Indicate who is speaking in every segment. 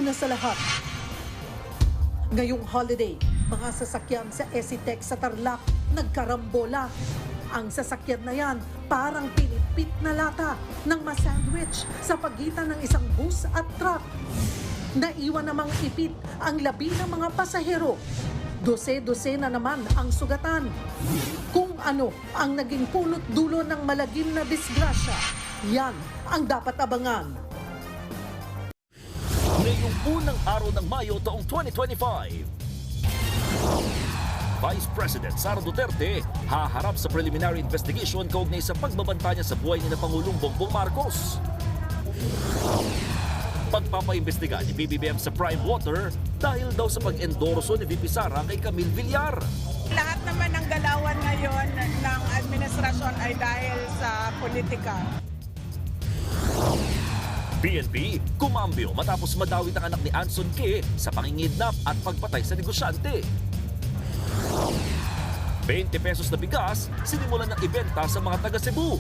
Speaker 1: una sa lahat, ngayong holiday, mga sasakyan sa ECTEC sa Tarlac nagkarambola. Ang sasakyan na yan parang pinipit na lata ng masandwich sa pagitan ng isang bus at truck. Naiwan namang ipit ang labi ng mga pasahero. Dose-dose na naman ang sugatan. Kung ano ang naging punot dulo ng malagim na disgrasya, yan ang dapat abangan.
Speaker 2: Ngayong unang araw ng Mayo taong 2025, Vice President Sara Duterte haharap sa preliminary investigation kaugnay sa pagbabanta niya sa buhay ni na Pangulong Bongbong Marcos. Pagpapaimbestiga ni BBBM sa Prime Water dahil daw sa pag-endorso ni VP Sara kay Camille Villar.
Speaker 3: Lahat naman ng galawan ngayon ng administrasyon ay dahil sa politika.
Speaker 2: PNP kumambyo matapos madawit ang anak ni Anson K sa pangingidnap at pagpatay sa negosyante. 20 pesos na bigas sinimulan ng ibenta sa mga taga Cebu.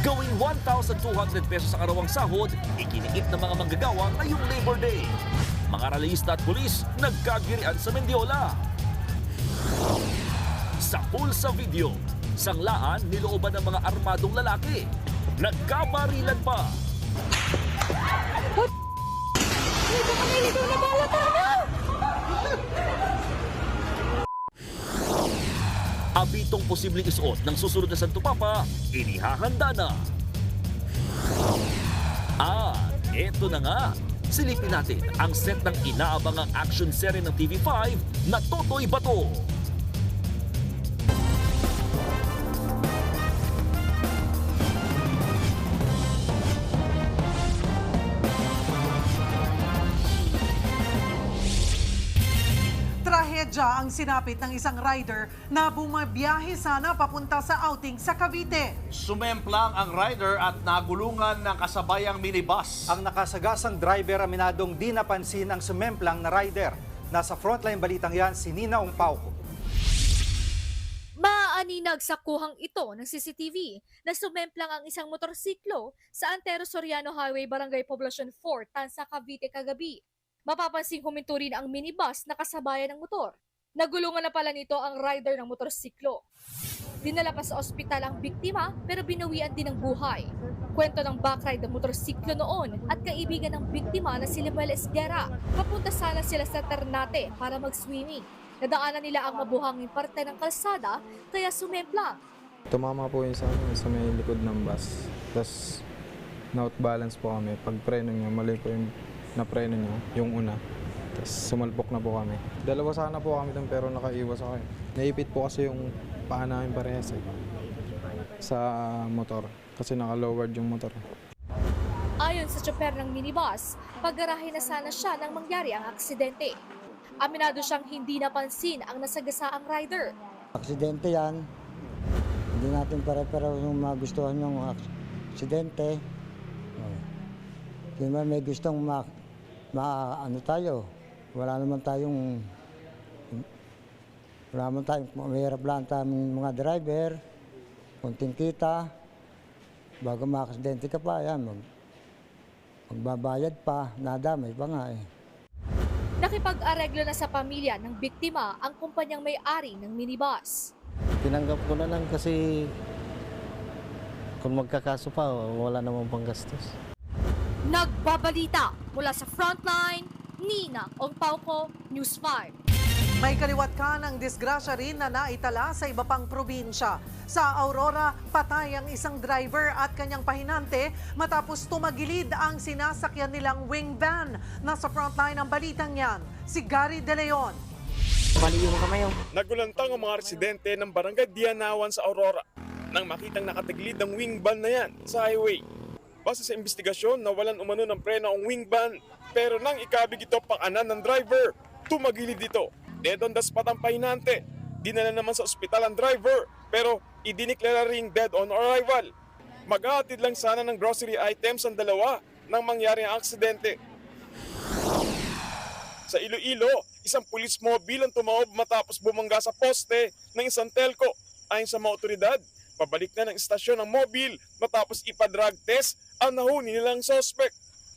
Speaker 2: Gawing 1,200 pesos ang arawang sahod, ikiniip ng mga manggagawa ngayong Labor Day. Mga rallyista at pulis nagkagirian sa Mendiola. Sa pulsa video, sanglaan nilooban ng mga armadong lalaki. Nagkabarilan pa. Abitong posibleng isuot ng susunod na Santo Papa, inihahanda na. At eto na nga, silipin natin ang set ng inaabangang action serie ng TV5 na Totoy Bato.
Speaker 1: Trahedya ang sinapit ng isang rider na bumabiyahe sana papunta sa outing sa Cavite.
Speaker 4: Sumemplang ang rider at nagulungan ng kasabayang minibus.
Speaker 5: Ang nakasagasang driver aminadong di napansin ang sumemplang na rider. Nasa frontline balitang yan si Nina Ongpauco.
Speaker 6: Maaaninag sa kuhang ito ng CCTV na sumemplang ang isang motorsiklo sa Antero Soriano Highway, Barangay Poblacion 4, Tansa, Cavite kagabi. Mapapansin huminto rin ang minibus na kasabayan ng motor. Nagulungan na pala nito ang rider ng motorsiklo. Dinala pa sa ospital ang biktima pero binawian din ng buhay. Kwento ng backride ng motorsiklo noon at kaibigan ng biktima na si Lemuel Esguera. Papunta sana sila sa Ternate para mag-swimming. Nadaanan nila ang mabuhanging parte ng kalsada kaya sumemplang.
Speaker 7: Tumama po yun sa may likod ng bus. Tapos na-outbalance po kami. Pag preno niya, mali po yung napreno niya, yung una. Tapos sumalpok na po kami. Dalawa sana po kami doon pero nakaiwas ako. Naipit po kasi yung paa namin parehas sa motor. Kasi naka-lowered yung motor.
Speaker 6: Ayon sa tsoper ng minibus, paggarahe na sana siya nang mangyari ang aksidente. Aminado siyang hindi napansin ang nasagasaang rider.
Speaker 8: Aksidente yan. Hindi natin pare-pareho yung magustuhan yung aksidente. Kaya may gustong ano tayo. Wala naman tayong mahirap lang tayong mga driver. Kunting kita. Bago ma-aksidente ka pa, yan. Magbabayad pa. Nadamay pa nga eh.
Speaker 6: Nakipag-areglo na sa pamilya ng biktima ang kumpanyang may-ari ng minibus.
Speaker 9: Tinanggap ko na lang kasi kung magkakaso pa, wala namang panggastos.
Speaker 6: Nagbabalita mula sa Frontline, Nina Ongpauco, News 5.
Speaker 1: May kaliwat ka ng disgrasya rin na naitala sa iba pang probinsya. Sa Aurora, patay ang isang driver at kanyang pahinante matapos tumagilid ang sinasakyan nilang wing van. Nasa frontline ang balitang yan, si Gary De Leon.
Speaker 10: Nagulantang ang mga residente ng Barangay Dianawan sa Aurora nang makitang nakatagilid ang wing van na yan sa highway. Base sa investigasyon, nawalan umano ng preno ang wing van pero nang ikabig ito pakanan ng driver, tumagilid ito. Dead on the spot ang pahinante. Dinala naman sa ospital ang driver pero idiniklara ring dead on arrival. Maghahatid lang sana ng grocery items ang dalawa nang mangyari ang aksidente. Sa Iloilo, isang police mobile ang tumaob matapos bumangga sa poste ng isang telco. Ayon sa mga otoridad, pabalik na ng istasyon ang mobile matapos ipa-drug test ang nahuni nilang suspect.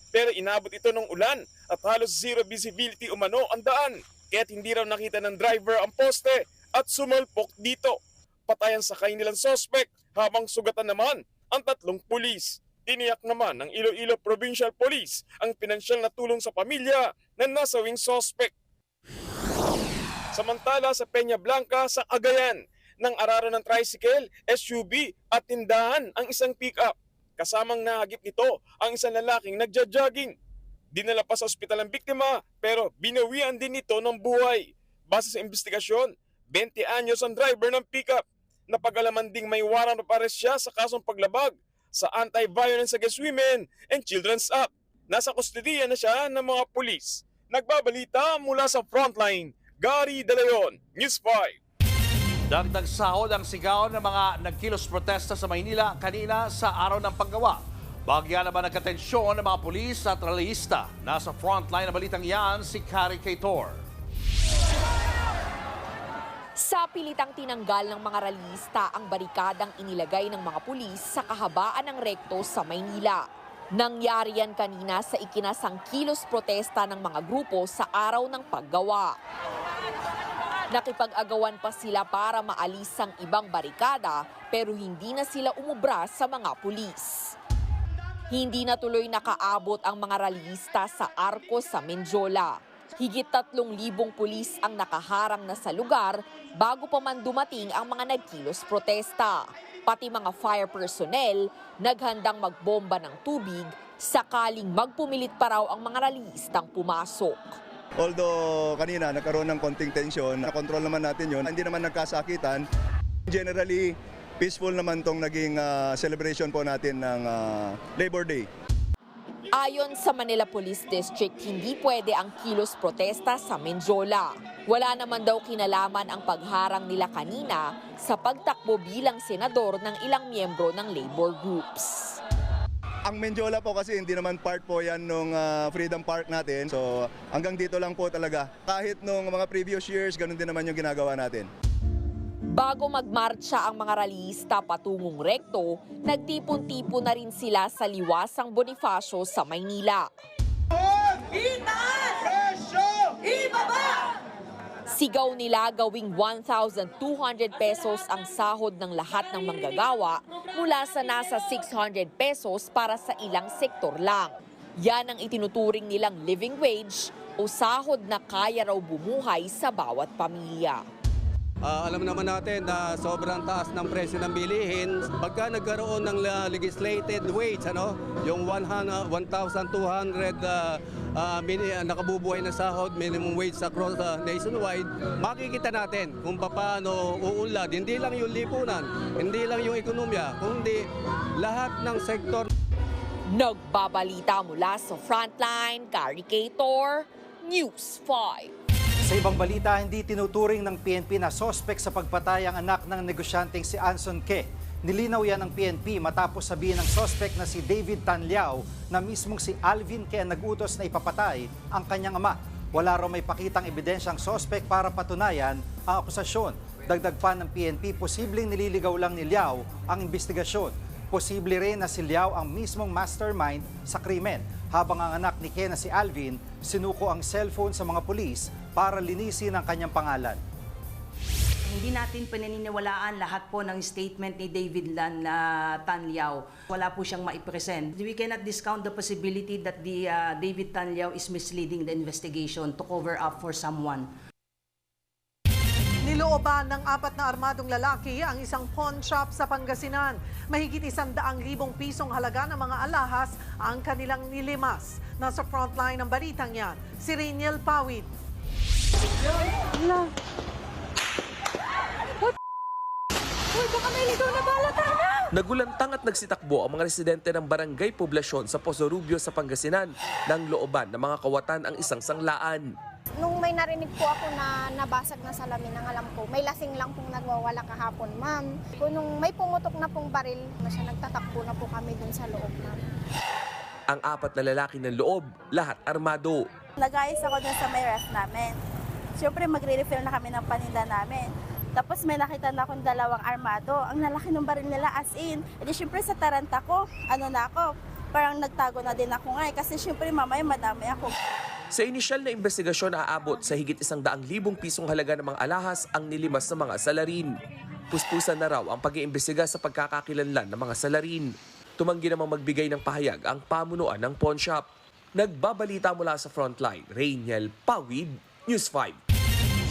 Speaker 10: pero inabot ito ng ulan at halos zero visibility umano ang daan. Kaya't hindi raw nakita ng driver ang poste at sumalpok dito. Patay ang sakay nilang sospek habang sugatan naman ang 3 pulis. Tiniyak naman ng Iloilo Provincial Police ang pinansyal na tulong sa pamilya na nasawing sospek. Samantala sa Peña Blanca sa Cagayan, nang araro ng tricycle, SUV at tindahan ang isang pick-up. Kasamang nahagip nito ang isang lalaking nagja-jogging. Dinala pa sa ospital ang biktima pero binawian din ito ng buhay. Base sa investigasyon, 20 anyos ang driver ng pick-up. Napag-alaman ding may warrant of arrest siya sa kasong paglabag sa Anti-Violence Against Women and Children's Act. Nasa kustodiya na siya ng mga pulis. Nagbabalita mula sa Frontline, Gary De Leon, News 5.
Speaker 4: Dagdag sahod ang sigaw ng mga nagkilos protesta sa Maynila kanina sa araw ng paggawa. Bagya naman nagkatensyon ng mga pulis at rallyista. Nasa Frontline na balitang yan si Kari Kaitor.
Speaker 11: Sa pilitang tinanggal ng mga rallyista ang barikadang inilagay ng mga pulis sa kahabaan ng rekto sa Maynila. Nangyari yan kanina sa ikinasang kilos protesta ng mga grupo sa araw ng paggawa. Nakipag-agawan pa sila para maalis ang ibang barikada pero hindi na sila umubra sa mga pulis. Hindi na tuloy nakaabot ang mga rallyista sa arko sa Menjola. Higit 3,000 pulis ang nakaharang na sa lugar bago pa man dumating ang mga nagkilos protesta. Pati mga fire personnel naghandang magbomba ng tubig sakaling magpumilit pa raw ang mga rallyistang pumasok.
Speaker 12: Although kanina nagkaroon ng konting tensyon, nakontrol naman natin yun. Hindi naman nagkasakitan. Generally, peaceful naman tong naging celebration po natin ng Labor Day.
Speaker 11: Ayon sa Manila Police District, hindi pwede ang kilos protesta sa Menjola. Wala naman daw kinalaman ang pagharang nila kanina sa pagtakbo bilang senador ng ilang miyembro ng labor groups.
Speaker 12: Ang Menjola po kasi hindi naman part po yan nung Freedom Park natin. So hanggang dito lang po talaga. Kahit nung mga previous years, ganun din naman yung ginagawa natin.
Speaker 11: Bago magmarcha ang mga rallyista patungong rekto, nagtipon-tipon na rin sila sa liwasang Bonifacio sa Maynila. Sigaw nila gawing 1,200 pesos ang sahod ng lahat ng manggagawa mula sa nasa 600 pesos para sa ilang sektor lang. Yan ang itinuturing nilang living wage o sahod na kaya raw bumuhay sa bawat pamilya.
Speaker 13: Alam naman natin na sobrang taas ng presyo ng bilihin. Pagka nagkaroon ng legislated wage, yung 1,200 nakabubuhay na sahod, minimum wage across nationwide, makikita natin kung paano uunlad. Hindi lang yung lipunan, hindi lang yung ekonomiya, kundi lahat ng sektor.
Speaker 11: Nagbabalita mula sa Frontline, Kari Kaitor, News 5.
Speaker 5: Sa ibang balita, hindi tinuturing ng PNP na sospek sa pagpatay ang anak ng negosyanteng si Anson Ke. Nilinaw yan ng PNP matapos sabihin ng sospek na si David Tanliao na mismong si Alvin Ke ang nag-utos na ipapatay ang kanyang ama. Wala raw may pakitang ebidensyang sospek para patunayan ang akusasyon. Dagdag pa ng PNP, posibleng nililigaw lang ni Liao ang investigasyon. Posible rin na si Liao ang mismong mastermind sa krimen, habang ang anak ni Ke na si Alvin sinuko ang cellphone sa mga pulis para linisin ang kanyang pangalan.
Speaker 14: Hindi natin paniniwalaan lahat po ng statement ni David Tanliao. Wala po siyang maipresent. We cannot discount the possibility that David Tanliao is misleading the investigation to cover up for someone.
Speaker 1: Nilooban ng 4 na armadong lalaki ang isang pawn shop sa Pangasinan. Mahigit 100,000 pisong halaga ng mga alahas ang kanilang nilimas. Nasa frontline ng balitang yan, si Reniel Pawid.
Speaker 15: Nagulantang at nagsitakbo ang mga residente ng barangay Poblasyon sa Poso Rubio sa Pangasinan nang looban ng mga kawatan ang isang sanglaan.
Speaker 16: Nung may narinig po ako na nabasag na salamin, ang alam ko, may lasing lang pong nagwawala kahapon, ma'am. Nung may pumutok na pong baril, nagtatakbo na po kami dun sa loob, ma'am.
Speaker 15: Ang 4 na lalaki ng loob, lahat armado.
Speaker 17: Nag-ayos ako dun sa may ref namin. Siyempre magre-refill na kami ng paninda namin. Tapos may nakita na akong 2 armado. Ang lalaki ng baril nila as in. E di siyempre sa taranta ko, parang nagtago na din ako nga kasi syempre mamaya madami ako.
Speaker 15: Sa inisyal na investigasyon, aabot sa higit 100,000 pisong halaga ng mga alahas ang nilimas ng mga salarin. Puspusan na raw ang pag-iimbestiga sa pagkakakilanlan ng mga salarin. Tumanggi namang magbigay ng pahayag ang pamunuan ng pawn shop. Nagbabalita mula sa Frontline, Rainiel Pawid, News 5.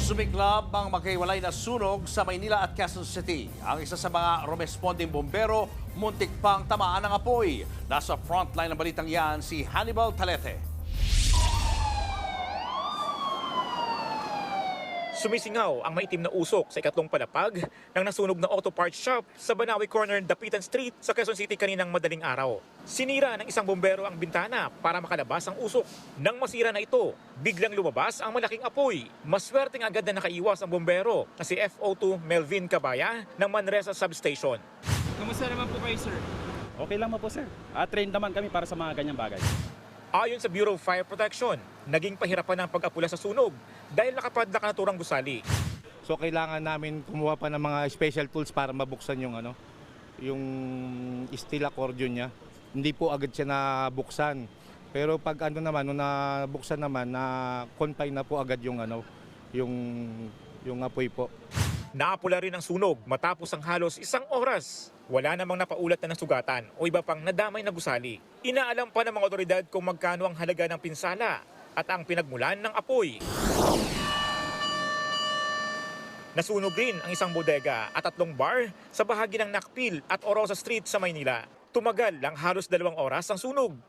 Speaker 4: Sumiklab ang magkahiwalay na sunog sa Maynila at Quezon City. Ang isa sa mga responding bombero, muntik pang tamaan ng apoy. Nasa frontline ng balitang yan si Hannibal Talete.
Speaker 18: Sumisingaw ang maitim na usok sa ikatlong palapag ng nasunog na auto parts shop sa Banawi Corner, Dapitan Street sa Quezon City kaninang madaling araw. Sinira ng isang bombero ang bintana para makalabas ang usok. Nang masira na ito, biglang lumabas ang malaking apoy. Maswerteng agad na nakaiwas ang bombero na si FO2 Melvin Cabaya ng Manresa Substation.
Speaker 19: Kamusta naman po kayo, sir? Okay lang po, sir. Trained naman kami para sa mga ganyang bagay.
Speaker 18: Ayon sa Bureau of Fire Protection, naging pahirapan ang pag-apula sa sunog dahil nakapadlak na naturang gusali.
Speaker 20: So kailangan namin kumuha pa ng mga special tools para mabuksan yung yung steel accordion niya. Hindi po agad siya nabuksan. Pero pag naman nung nabuksan naman na confine na po agad yung yung apoy po.
Speaker 18: Naapula rin ang sunog matapos ang halos 1 oras. Wala namang napaulat na nasugatan o iba pang nadamay na gusali. Inaalam pa ng mga otoridad kung magkano ang halaga ng pinsala at ang pinagmulan ng apoy. Nasunog rin ang isang bodega at 3 bar sa bahagi ng Nakpil at Orosa Street sa Maynila. Tumagal lang halos 2 oras ang sunog.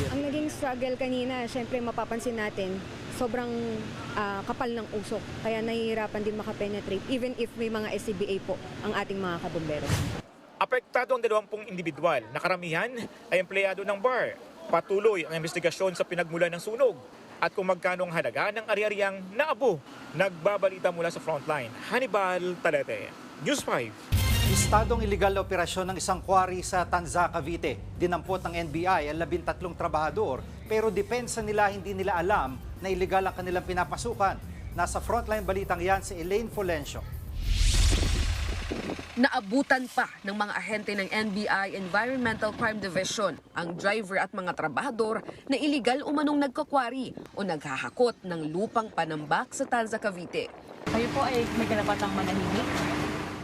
Speaker 21: Ang naging struggle kanina, syempre mapapansin natin, sobrang kapal ng usok. Kaya nahihirapan din makapenetrate even if may mga SCBA po ang ating mga kabombero.
Speaker 18: Apektado ang 20 individual na karamihan ay empleyado ng bar. Patuloy ang investigasyon sa pinagmulan ng sunog at kung magkano ang halaga ng ari-ariang naabo. Nagbabalita mula sa Frontline, Hannibal Talete, News 5.
Speaker 5: Estadong iligal na operasyon ng isang quarry sa Tanza, Cavite. Dinampot ng NBI ang 13 trabahador pero depensa nila hindi nila alam na iligal ang kanilang pinapasukan. Nasa Frontline balitang yan si Elaine Fulencio.
Speaker 22: Naabutan pa ng mga ahente ng NBI Environmental Crime Division ang driver at mga trabahador na iligal umanong nagkakwari o naghahakot ng lupang panambak sa Tanza, Cavite.
Speaker 23: Kayo po ay may karapatang manahimik?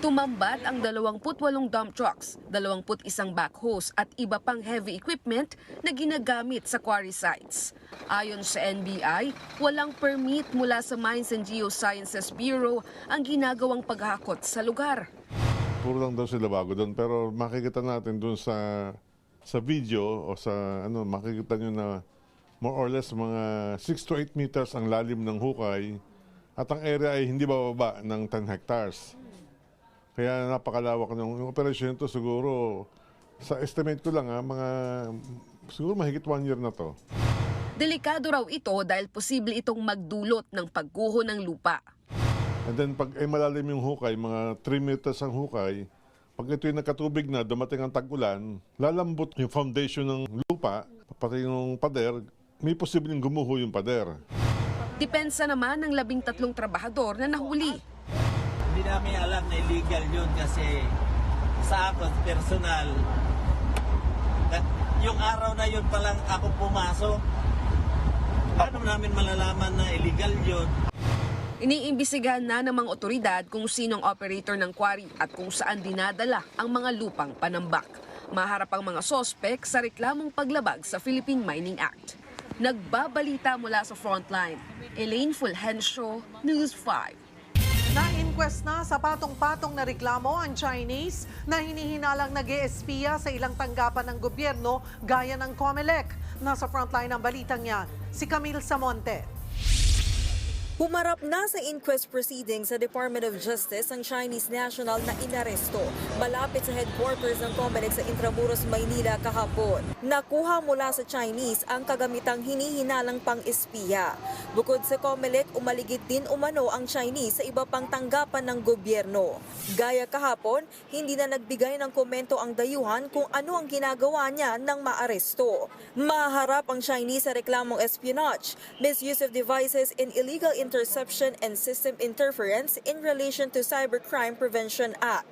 Speaker 22: Tumambat ang 28 dump trucks, 21 backhoes at iba pang heavy equipment na ginagamit sa quarry sites. Ayon sa NBI, walang permit mula sa Mines and Geosciences Bureau ang ginagawang paghakot sa lugar.
Speaker 24: Puro lang daw sila bago doon, pero makikita natin doon sa video o sa makikita nyo na more or less mga 6 to 8 meters ang lalim ng hukay at ang area ay hindi bababa ng 10 hectares. Kaya napakalawak ng operasyon ito siguro, sa estimate ko lang siguro mahigit 1 year na to.
Speaker 22: Delikado raw ito dahil posible itong magdulot ng pagguho ng lupa.
Speaker 24: And then pag malalim yung hukay, mga 3 meters ang hukay, pag ito'y nagkatubig na, dumating ang tag-ulan, lalambot yung foundation ng lupa, pati yung pader, may posibleng gumuho yung pader.
Speaker 22: Depensa naman ng 13 trabahador na nahuli.
Speaker 25: Hindi namin alam na illegal yun kasi sa ako, personal, yung araw na yun palang ako pumasok, paano namin malalaman na illegal yun?
Speaker 22: Iniimbisigahan na ng mga otoridad kung sinong operator ng quarry at kung saan dinadala ang mga lupang panambak. Maharap ang mga sospek sa reklamong paglabag sa Philippine Mining Act. Nagbabalita mula sa Frontline, Elaine Fulgencio, News 5.
Speaker 1: Na-inquest na sa patong-patong na reklamo ang Chinese na hinihinalang nag-eespiya sa ilang tanggapan ng gobyerno gaya ng COMELEC. Nasa Frontline ang balitang yan, si Camille Samonte.
Speaker 26: Humarap na sa inquest proceedings sa Department of Justice ang Chinese national na inaresto malapit sa headquarters ng COMELEC sa Intramuros, Maynila kahapon. Nakuha mula sa Chinese ang kagamitang hinihinalang pang-espiya. Bukod sa COMELEC, umaligid din umano ang Chinese sa iba pang tanggapan ng gobyerno. Gaya kahapon, hindi na nagbigay ng komento ang dayuhan kung ano ang ginagawa niya nang maaresto. Maharap ang Chinese sa reklamong espionage, misuse of devices and illegal Interception and System Interference in relation to Cybercrime Prevention Act.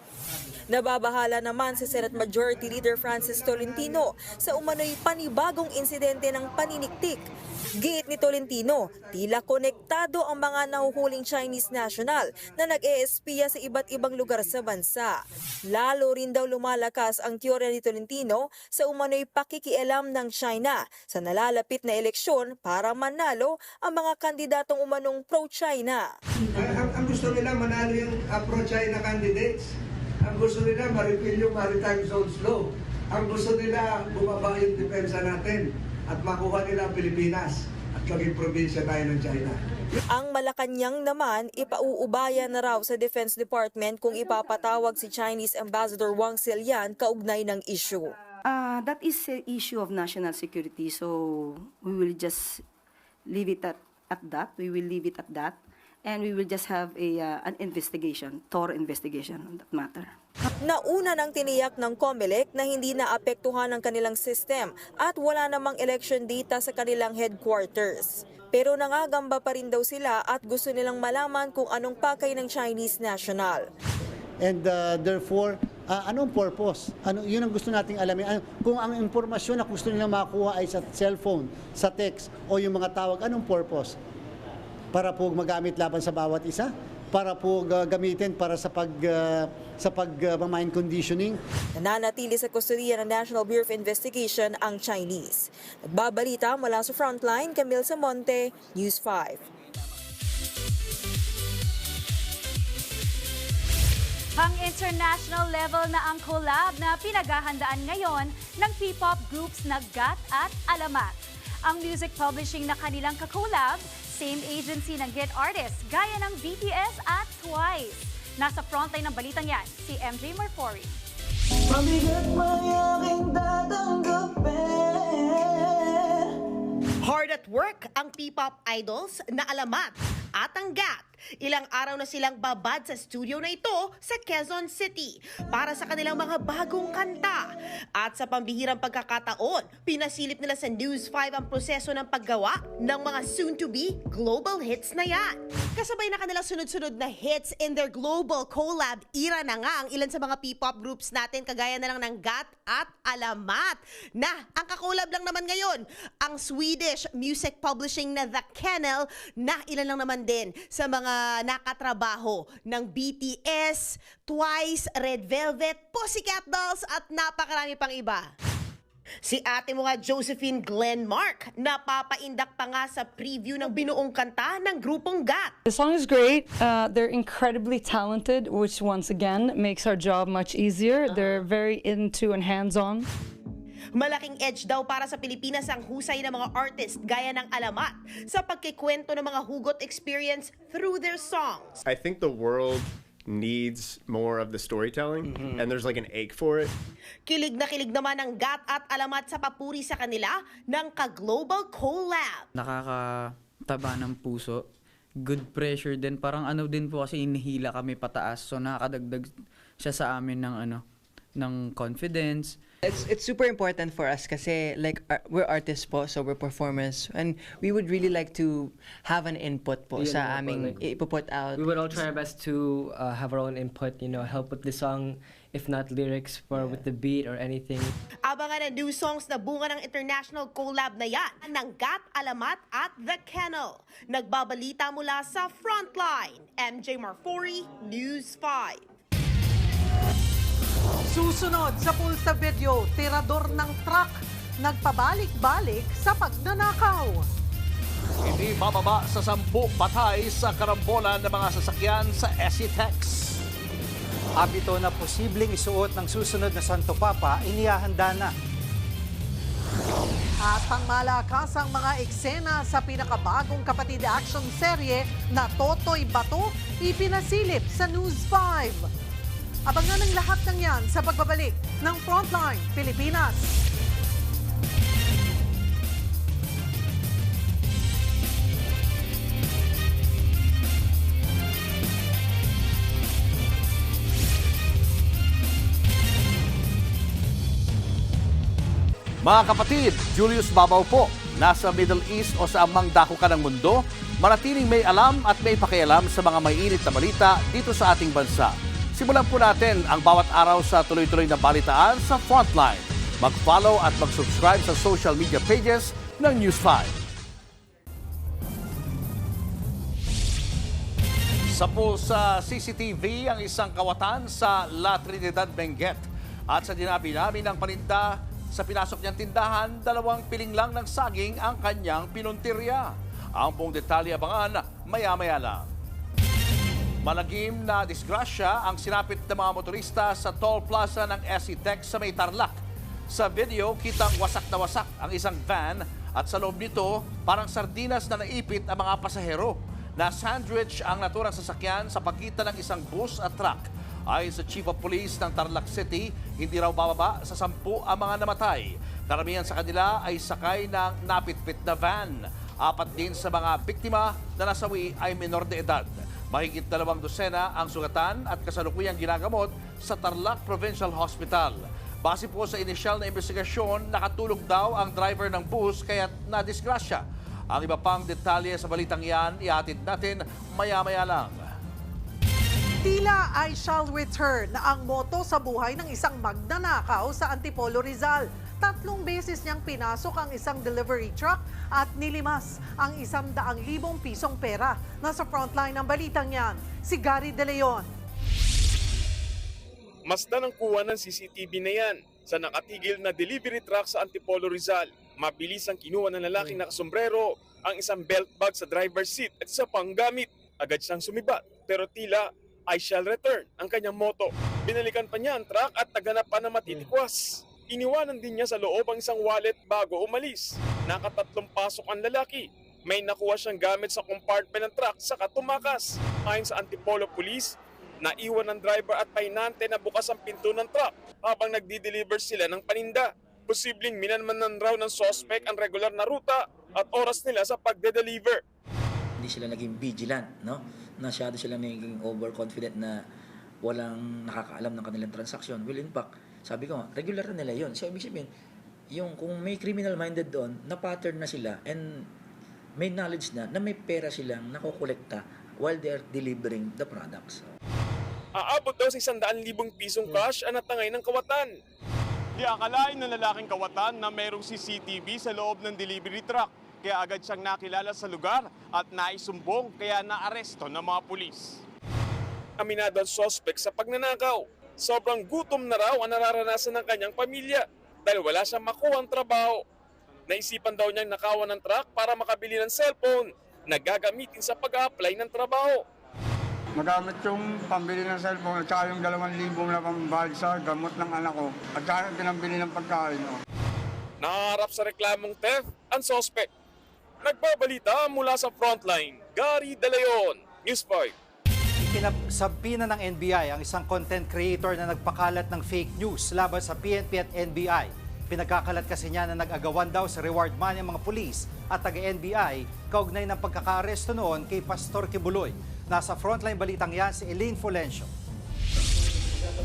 Speaker 26: Nababahala naman si Senate Majority Leader Francis Tolentino sa umano'y panibagong insidente ng paniniktik. Giit ni Tolentino, tila konektado ang mga nahuhuling Chinese national na nag-eespiya sa iba't ibang lugar sa bansa. Lalo rin daw lumalakas ang teorya ni Tolentino sa umano'y pakikialam ng China sa nalalapit na eleksyon para manalo ang mga kandidatong umanong pro-China.
Speaker 2: Ang gusto nila manalo yung pro-China candidates. Ang gusto nila ma-repeal yung Maritime Zones Law. Ang gusto nila bumaba yung depensa natin at makuha nila ang Pilipinas at maging probinsya tayo ng China.
Speaker 26: Ang Malacanang naman ipauubaya na raw sa Defense Department kung ipapatawag si Chinese Ambassador Wang Zelian kaugnay ng issue.
Speaker 3: That is an issue of national security, so we will just leave it at that. We will leave it at that. And we will just have an investigation, thorough investigation on that matter.
Speaker 26: Nauna nang tiniyak ng COMELEC na hindi naapektuhan ang kanilang system at wala namang election data sa kanilang headquarters. Pero nangagamba pa rin daw sila at gusto nilang malaman kung anong pakay ng Chinese national.
Speaker 6: And therefore, anong purpose? Yun ang gusto nating alamin. Kung ang impormasyon na gusto nilang makuha ay sa cellphone, sa text, o yung mga tawag, anong purpose? Para po magamit laban sa bawat isa, para po gamitin para sa mind conditioning.
Speaker 26: Nananatili sa kustodiya ng National Bureau of Investigation ang Chinese. Nagbabalita mula sa Frontline, Camille Samonte, News 5.
Speaker 7: Pang-international level na ang collab na pinaghahandaan ngayon ng P-pop groups na GAT at Alamat. Ang music publishing na kanilang kakolab, same agency ng hit artists gaya ng BTS at Twice. Nasa frontline ng balitang yan, si MJ Marfori.
Speaker 8: Hard at work ang P-pop idols na Alamat at ang GAT. Ilang araw na silang babad sa studio na ito sa Quezon City para sa kanilang mga bagong kanta. At sa pambihirang pagkakataon, pinasilip nila sa News 5 ang proseso ng paggawa ng mga soon-to-be global hits na yan. Kasabay na kanilang sunod-sunod na hits in their global collab era na nga ang ilan sa mga P-pop groups natin kagaya na lang ng GAT at Alamat. Na ang kakolab lang naman ngayon, ang Swedish music publishing na The Kennel na ilan lang naman din sa mga nakatrabaho ng BTS, Twice, Red Velvet, Pussycat Dolls at napakarami pang iba. Si ate mo nga Josephine Glenmark, napapaindak pa nga sa preview ng binuong kanta ng grupong GAT.
Speaker 9: The song is great. They're incredibly talented, which once again makes our job much easier. They're very into and hands-on.
Speaker 8: Malaking edge daw para sa Pilipinas ang husay ng mga artist gaya ng Alamat sa pagkikwento ng mga hugot experience through their songs.
Speaker 27: I think the world needs more of the storytelling and there's like an ache for it.
Speaker 8: Kilig naman ang GAT at Alamat sa papuri sa kanila ng ka-global collab.
Speaker 28: Nakakataba ng puso. Good pressure din. Parang ano din po kasi inihila kami pataas. So nakakadagdag siya sa amin ng confidence.
Speaker 29: It's super important for us kasi like we're artists po, so we're performers, and we would really like to have an input po sa aming ipuput out.
Speaker 30: We would all try our best to have our own input, help with the song, if not lyrics, with the beat or anything.
Speaker 8: Abangan ang new songs na bunga ng international collab na yan ng GAT, Alamat at The Kennel. Nagbabalita mula sa Frontline, MJ Marfori, News 5.
Speaker 1: Susunod sa pulsa video, tirador ng truck nagpabalik-balik sa pagnanakaw.
Speaker 4: Hindi bababa sa 10 patay sa karambolan ng mga sasakyan sa SCTEX.
Speaker 5: Abito na posibleng isuot ng susunod na Santo Papa, inihahanda na.
Speaker 1: At pangmalakasang mga eksena sa pinakabagong kapatid action serye na Totoy Bato, ipinasilip sa News 5. Abangan ang lahat ng yan sa pagbabalik ng Frontline Pilipinas.
Speaker 4: Mga kapatid, Julius Babaw po. nasa Middle East o sa amang dako ka ng mundo, manatiling may alam at may pakialam sa mga may init na balita dito sa ating bansa. Simulan po natin ang bawat araw sa tuloy-tuloy na balitaan sa Frontline. Mag-follow at mag-subscribe sa social media pages ng News 5. Sapul sa CCTV ang isang kawatan sa La Trinidad, Benguet. At sa dinabi-nabi ng paninda sa pinasok niyang tindahan, 2 piling lang ng saging ang kanyang pinuntirya. Ang buong detalye abangan maya-maya lang. Malagim na disgrasya ang sinapit ng mga motorista sa toll plaza ng SCTEC sa May Tarlac. Sa video, kitang wasak na wasak ang isang van at sa loob nito, parang sardinas na naipit ang mga pasahero. Na sandwich ang naturang sasakyan sa pagitan ng isang bus at truck. Ayon sa Chief of Police ng Tarlac City, hindi raw bababa sa 10 ang mga namatay. Karamihan sa kanila ay sakay ng napitpit na van. 4 din sa mga biktima na nasawi ay menor de edad. Mahigit 2 dosena ang sugatan at kasalukuyang ginagamot sa Tarlac Provincial Hospital. Base po sa inisyal na investigasyon, nakatulog daw ang driver ng bus kaya't nadisgrasya. Ang iba pang detalye sa balitang yan, ihatid natin maya-maya lang.
Speaker 1: Tila I shall return na ang moto sa buhay ng isang magnanakaw sa Antipolo, Rizal. 3 beses niyang pinasok ang isang delivery truck at nilimas ang 100,000 pisong pera. Nasa frontline ng balitang yan, si Gary De Leon.
Speaker 10: Masdan ang kuha ng CCTV na yan sa nakatigil na delivery truck sa Antipolo, Rizal. Mabilis ang kinuha ng lalaking nakasombrero ang isang belt bag sa driver's seat at isa pang gamit. Agad siyang sumibat pero tila I shall return ang kanyang moto. Binalikan pa niya ang truck at naghanap pa na matitikwas. Iniwanan din niya sa loob ang isang wallet bago umalis. Naka3 pasok ang lalaki. May nakuha siyang gamit sa compartment ng truck saka tumakas. Ayon sa Antipolo Police, naiwan ng driver at pahinante na bukas ang pinto ng truck habang nagdi-deliver sila ng paninda. Posibleng minanmanan raw ng suspect ang regular na ruta at oras nila sa pagde-deliver.
Speaker 11: Hindi sila naging vigilant, no? Masyado sila naging overconfident na walang nakakaalam ng kanilang transaksyon. Well, in fact, sabi ko, regular na nila yun. So, ibig sabihin, yung kung may criminal-minded doon, na-pattern na sila and may knowledge na may pera silang nakukolekta while they are delivering the products.
Speaker 10: Aabot daw sa 100,000 pisong cash ang natangay ng kawatan. Di akalain ng lalaking kawatan na mayroong CCTV sa loob ng delivery truck. Kaya agad siyang nakilala sa lugar at naisumbong kaya naaresto ng mga pulis. Aminado ang suspect sa pagnanakaw. Sobrang gutom na raw ang nararanasan ng kanyang pamilya dahil wala siyang makuha ang trabaho. Naisipan daw niyang nakawan ng truck para makabili ng cellphone na gagamitin sa pag-a-apply ng trabaho.
Speaker 12: Magamit yung pambili ng cellphone at saka yung 2,000 na pambayad sa gamot ng anak ko at saka pinambili ng pagkain.
Speaker 10: Naharap sa reklamong theft ang suspect. Nagbabalita mula sa Frontline, Gary De Leon, News 5.
Speaker 5: Ikinasabina ng NBI ang isang content creator na nagpakalat ng fake news laban sa PNP at NBI. Pinagkakalat kasi niya na nag-agawan daw sa reward money ang mga pulis at taga-NBI kaugnay ng pagkakaaresto noon kay Pastor Kibuloy. Nasa Frontline balitang yan si Elaine Fulencio.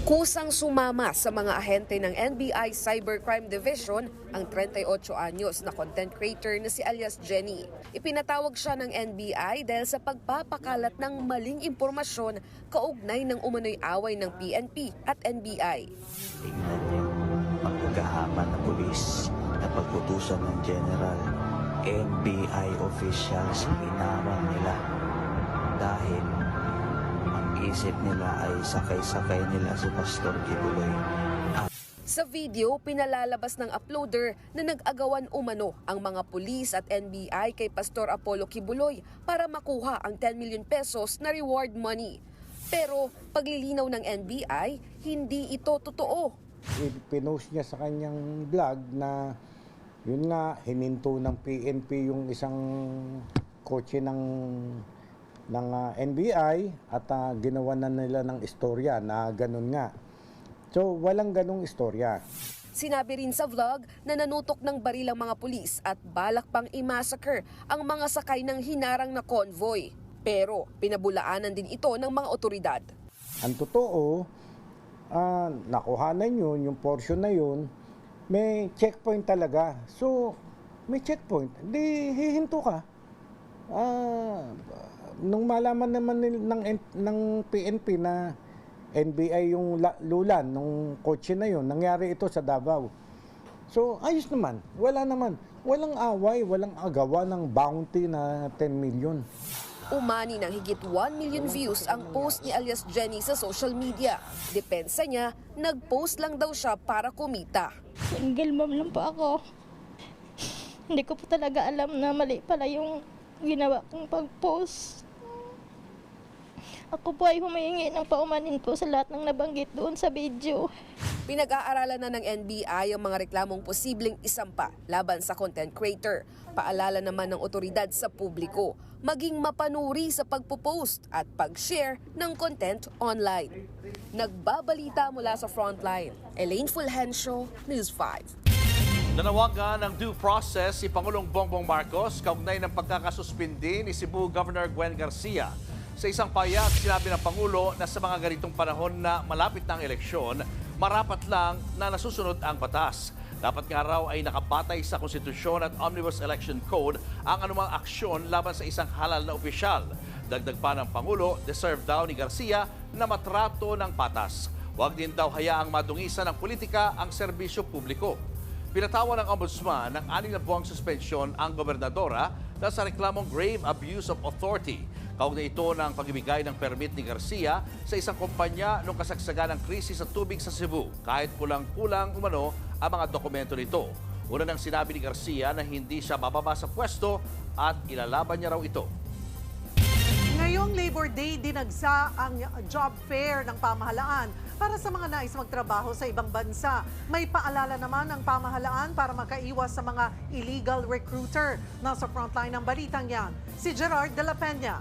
Speaker 22: Kusang sumama sa mga ahente ng NBI Cybercrime Division ang 38 anyos na content creator na si alias Jenny. Ipinatawag siya ng NBI dahil sa pagpapakalat ng maling impormasyon kaugnay ng umano'y away ng PNP at NBI.
Speaker 13: Tingnan niyo, pagkakahaman ng pulis na pagputusan ng general, NBI officials ginawang nila dahil isip nila ay sakay-sakay nila si Pastor Kibuloy.
Speaker 22: Sa video, pinalalabas ng uploader na nag-agawan umano ang mga pulis at NBI kay Pastor Apollo Kibuloy para makuha ang 10 million pesos na reward money. Pero paglilinaw ng NBI, hindi ito totoo.
Speaker 14: Pinost niya sa kanyang vlog na yun nga, himinto ng PNP yung isang kotse ng NBI at ginawa na nila ng istorya na ganun nga. So, walang ganung istorya.
Speaker 22: Sinabi rin sa vlog na nanutok ng baril ang mga pulis at balak pang i-massacre ang mga sakay ng hinarang na convoy. Pero pinabulaanan din ito ng mga otoridad.
Speaker 14: Ang totoo, nakuhanan yun, yung portion na yun, may checkpoint talaga. So, may checkpoint. Di hihinto ka. Nung malaman naman ng PNP na NBI yung lulan nung kotse na yun, nangyari ito sa Davao. So, ayos naman. Wala naman. Walang away, walang agawa ng bounty na 10 million.
Speaker 22: Umani ng higit 1 million views ang post ni alias Jenny sa social media. Depensa niya, nag-post lang daw siya para kumita.
Speaker 15: Single mom lang po ako. Hindi ko po talaga alam na mali pala yung ginawa kong pag-post. Ako po ay humihingi ng paumanin po sa lahat ng nabanggit doon sa video.
Speaker 22: Pinag-aaralan na ng NBI ang mga reklamong posibleng isampa laban sa content creator. Paalala naman ng otoridad sa publiko, maging mapanuri sa pagpo-post at pag-share ng content online. Nagbabalita mula sa Frontline, Elaine Fulgencio, News 5.
Speaker 4: Nanawagan ng due process si Pangulong Bongbong Marcos kaugnay ng pagkakasuspindi ni Cebu Governor Gwen Garcia. Sa isang pahayag, sinabi ng Pangulo na sa mga ganitong panahon na malapit ng eleksyon, marapat lang na nasusunod ang batas. Dapat nga raw ay nakabatay sa konstitusyon at Omnibus Election Code ang anumang aksyon laban sa isang halal na opisyal. Dagdag pa ng Pangulo, deserve daw ni Garcia na matrato ng patas. Huwag din daw hayaang madungisan ng politika ang serbisyo publiko. Pinatawan ng Ombudsman ng 6 na buwang suspensyon ang gobernadora dahil sa reklamong grave abuse of authority. Kaugnay ito ng pagbibigay ng permit ni Garcia sa isang kumpanya noong kasagsagan ng krisis sa tubig sa Cebu, kahit kulang-kulang umano ang mga dokumento nito. Una nang sinabi ni Garcia na hindi siya bababa sa pwesto at ilalaban niya raw ito.
Speaker 1: Ngayong Labor Day, dinagsa ang job fair ng pamahalaan para sa mga nais magtrabaho sa ibang bansa. May paalala naman ang pamahalaan para makaiwas sa mga illegal recruiter. Nasa frontline ng balitang yan, si Gerard de la Peña.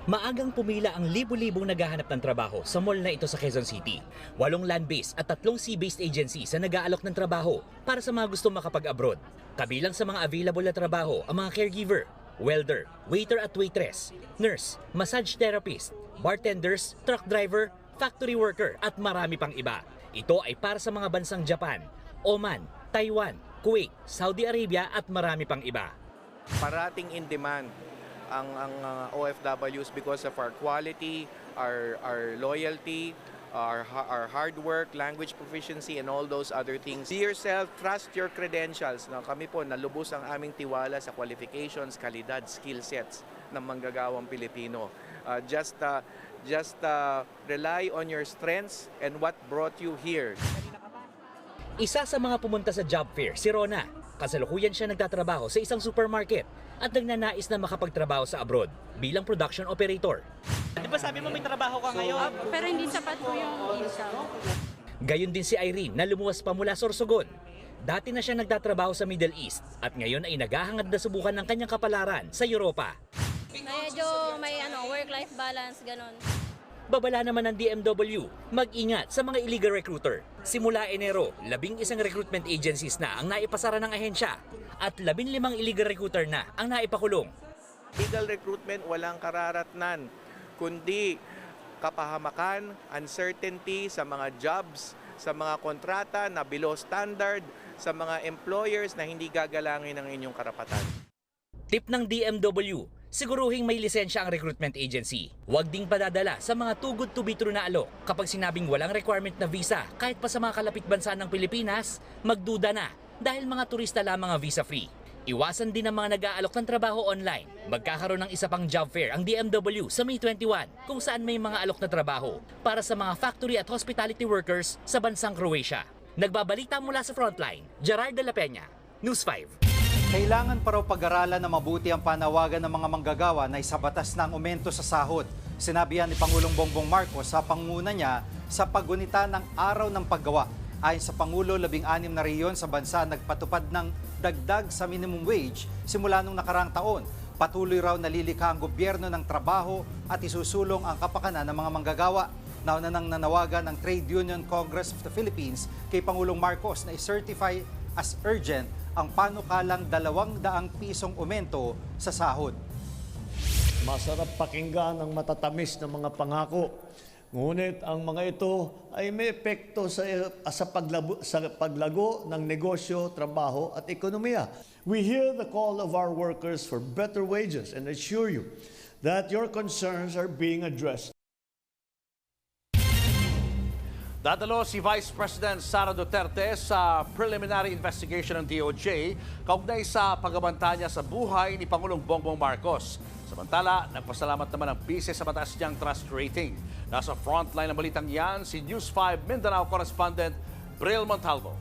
Speaker 16: Maagang pumila ang libu-libong naghahanap ng trabaho sa mall na ito sa Quezon City. 8 land-based at 3 sea-based agencies na nag-aalok ng trabaho para sa mga gustong makapag-abroad. Kabilang sa mga available na trabaho ang mga caregiver, welder, waiter at waitress, nurse, massage therapist, bartenders, truck driver, factory worker at marami pang iba. Ito ay para sa mga bansang Japan, Oman, Taiwan, Kuwait, Saudi Arabia at marami pang iba.
Speaker 17: Parating in demand ang OFWs because of our quality, our loyalty, our hard work, language proficiency, and all those other things. Be yourself, trust your credentials. Kami po, nalubos ang aming tiwala sa qualifications, kalidad, skill sets ng manggagawang Pilipino. Just rely on your strengths and what brought you here.
Speaker 16: Isa sa mga pumunta sa job fair, si Rona. Kasalukuyan siya nagtatrabaho sa isang supermarket at nagnanais na makapagtrabaho sa abroad bilang production operator.
Speaker 18: Di ba sabi mo may trabaho ka ngayon?
Speaker 19: Pero hindi sapat po yung income.
Speaker 16: Gayon din si Irene na lumuwas pa mula Sorsogon. Dati na siya nagtatrabaho sa Middle East at ngayon ay naghahangad na subukan ng kanyang kapalaran sa Europa.
Speaker 19: Medyo may work-life balance, ganon.
Speaker 16: Babala naman ng DMW, mag-ingat sa mga illegal recruiter. Simula Enero, 11 recruitment agencies na ang naipasara ng ahensya at 15 illegal recruiter na ang naipakulong.
Speaker 17: Legal recruitment walang kararatnan, kundi kapahamakan, uncertainty sa mga jobs, sa mga kontrata na below standard, sa mga employers na hindi gagalangin ang inyong karapatan.
Speaker 16: Tip ng DMW, siguruhing may lisensya ang recruitment agency. Huwag ding padadala sa mga too good to be true na alok. Kapag sinabing walang requirement na visa, kahit pa sa mga kalapit bansa ng Pilipinas, magduda na dahil mga turista lamang ang visa-free. Iwasan din ang mga nag-aalok ng trabaho online. Magkakaroon ng isa pang job fair ang DMW sa May 21 kung saan may mga alok na trabaho para sa mga factory at hospitality workers sa bansang Croatia. Nagbabalita mula sa Frontline, Gerard de la Peña, News 5.
Speaker 5: Kailangan pa raw pag-aralan na mabuti ang panawagan ng mga manggagawa na isabatas ng aumento sa sahod. Sinabi yan ni Pangulong Bongbong Marcos sa pangunguna niya sa paggunita ng Araw ng Paggawa. Ayon sa Pangulo, 16 na rehiyon sa bansa nagpatupad ng dagdag sa minimum wage simula nung nakaraang taon. Patuloy raw nalilikha ang gobyerno ng trabaho at isusulong ang kapakanan ng mga manggagawa. Nauna nang nanawagan ng Trade Union Congress of the Philippines kay Pangulong Marcos na i-certify as urgent ang panukalang 200 pisong aumento sa sahod.
Speaker 20: Masarap pakinggan ang matatamis na mga pangako
Speaker 2: Ngunit ang mga ito ay may epekto sa paglago ng negosyo, trabaho at ekonomiya. We hear the call of our workers for better wages and assure you that your concerns are being addressed.
Speaker 4: Dadalo si Vice President Sara Duterte sa preliminary investigation ng DOJ kaugnay sa pagbabanta niya sa buhay ni Pangulong Bongbong Marcos. Samantala, nagpasalamat naman ang bise sa mataas niyang trust rating. Nasa frontline ng balitang yan si News 5 Mindanao correspondent Bril Montalvo.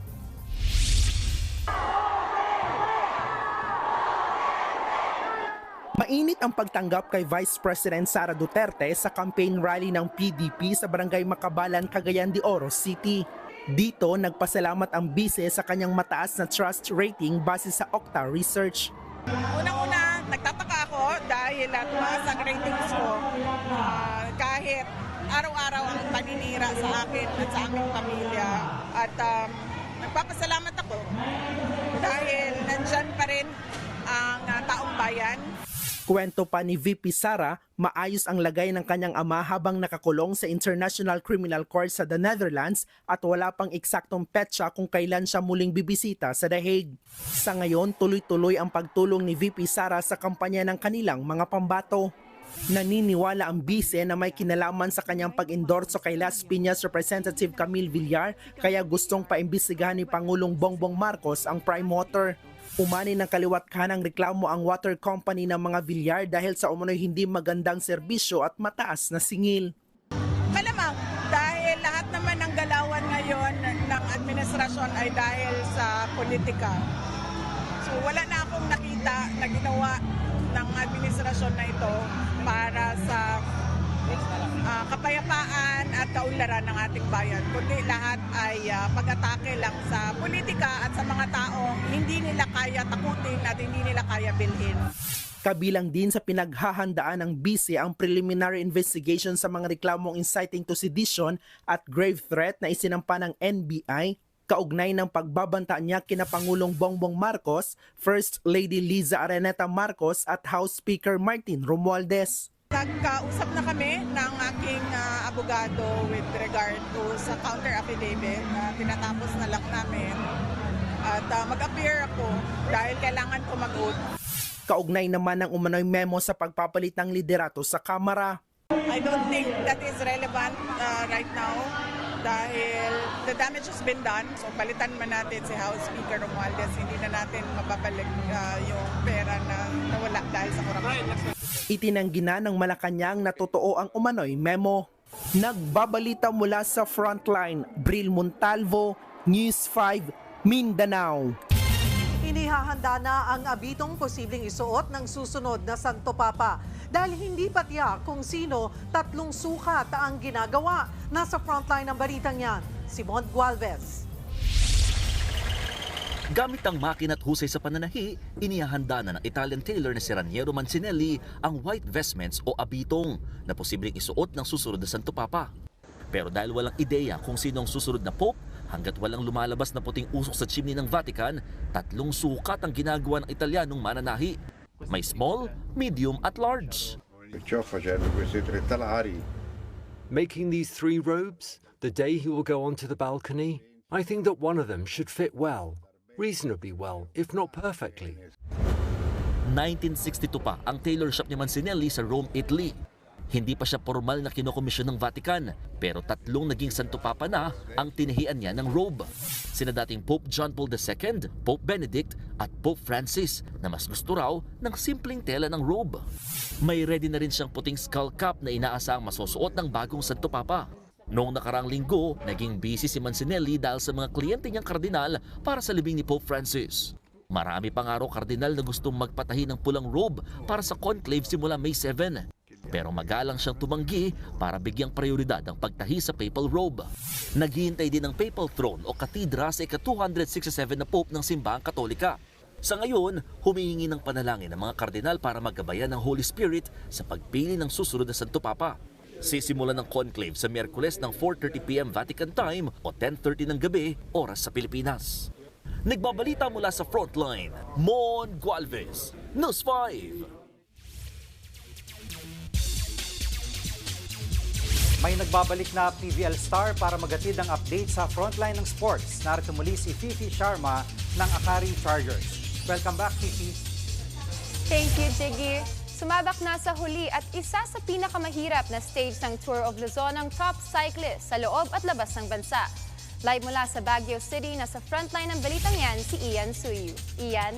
Speaker 3: Mainit ang pagtanggap kay Vice President Sara Duterte sa campaign rally ng PDP sa Barangay Makabalan, Cagayan de Oro City. Dito, nagpasalamat ang bise sa kanyang mataas na trust rating base sa Okta Research.
Speaker 6: Unang-una, nagtataka ako dahil tumaas ang ratings ko kahit araw-araw ang paninira sa akin at sa aming pamilya. At nagpapasalamat ako dahil nandyan pa rin ang taong bayan.
Speaker 3: Kwento pa ni VP Sara, maayos ang lagay ng kanyang ama habang nakakulong sa International Criminal Court sa The Netherlands at wala pang eksaktong petsa kung kailan siya muling bibisita sa The Hague. Sa ngayon, tuloy-tuloy ang pagtulong ni VP Sara sa kampanya ng kanilang mga pambato. Naniniwala ang bise na may kinalaman sa kanyang pag-endorso kay Las Piñas Representative Camille Villar kaya gustong paimbestigahan ni Pangulong Bongbong Marcos ang Prime Water. Umani ng kaliwat kanang reklamo ang water company ng mga Villar dahil sa umano'y hindi magandang serbisyo at mataas na singil.
Speaker 6: Malamang dahil lahat naman ng galawan ngayon ng administrasyon ay dahil sa politika. So wala na akong nakita na ginawa ng administrasyon na ito para sa kapayapaan at kaunlaran ng ating bayan. Kundi lahat ay pag-atake lang sa politika at sa mga taong hindi nila kaya takutin at hindi nila kaya bilhin.
Speaker 3: Kabilang din sa pinaghahandaan ng bise ang preliminary investigation sa mga reklamong inciting to sedition at grave threat na isinampa ng NBI kaugnay ng pagbabanta niya kina Pangulong Bongbong Marcos, First Lady Liza Araneta Marcos at House Speaker Martin Romualdez.
Speaker 6: Nagkausap na kami ng aking abogado with regard to sa counter affidavit na tinatapos na lang namin at mag-appear ako dahil kailangan ko mag-oath.
Speaker 3: Kaugnay naman ng umano'y memo sa pagpapalit ng liderato sa Kamara.
Speaker 6: I don't think that is relevant right now dahil the damage has been done. So palitan man natin si House Speaker Romualdez, hindi na natin mababalik yung pera na nawala dahil sa korupsyon.
Speaker 3: Itinanggi na ng Malacanang na totoo ang umano'y memo. Nagbabalita mula sa frontline, Bril Montalvo, News 5, Mindanao.
Speaker 1: Inihahanda na ang abitong posibleng isuot ng susunod na Santo Papa. Dahil hindi pa tiyak kung sino, 3 sukat ang ginagawa. Nasa frontline ng balitang yan, Simon Gualvez.
Speaker 7: Gamit ang makina at husay sa pananahi, inihahanda na ng Italian tailor na si Raniero Mancinelli ang white vestments o abitong na posibleng isuot ng susunod na Santo Papa. Pero dahil walang ideya kung sino ang susunod na Pope, hanggat walang lumalabas na puting usok sa chimney ng Vatican, 3 sukat ang ginagawa ng Italianong mananahi. May small, medium at large.
Speaker 20: Making these 3 robes, the day he will go onto the balcony, I think that one of them should fit well. Reasonably well, if not perfectly.
Speaker 7: 1962 pa ang tailor shop ni Mancinelli sa Rome, Italy. Hindi pa siya formal na kinokomisyon ng Vatican, pero 3 naging Santo Papa na ang tinihian niya ng robe. Sina dating Pope John Paul II, Pope Benedict at Pope Francis na mas gusto raw ng simpleng tela ng robe. May ready na rin siyang puting skull cap na inaasahang masusuot ng bagong Santo Papa. Noong nakaraang linggo, naging busy si Mancinelli dahil sa mga kliyente niyang kardinal para sa libing ni Pope Francis. Marami pang araw kardinal na gustong magpatahi ng pulang robe para sa conclave simula May 7. Pero magalang siyang tumanggi para bigyang prioridad ang pagtahi sa papal robe. Naghihintay din ng papal throne o katedra sa ika-267 na Pope ng Simbahang Katolika. Sa ngayon, humihingi ng panalangin ng mga kardinal para magabayan ng Holy Spirit sa pagpili ng susunod na Santo Papa. Sisimulan ng conclave sa Miyerkules ng 4:30 p.m. Vatican time o 10:30 ng gabi, oras sa Pilipinas. Nagbabalita mula sa frontline, Mon Gualvez, News 5.
Speaker 5: May nagbabalik na PVL star para magatid ng update sa frontline ng sports. Narito muli si Fifi Sharma ng Akari Chargers. Welcome back, Fifi.
Speaker 9: Thank you, Jiggy. Sumabak na sa huli at isa sa pinakamahirap na stage ng Tour of Luzon ang top cyclist sa loob at labas ng bansa. Live mula sa Baguio City, nasa frontline ng balitang yan si Ian Suyu. Ian?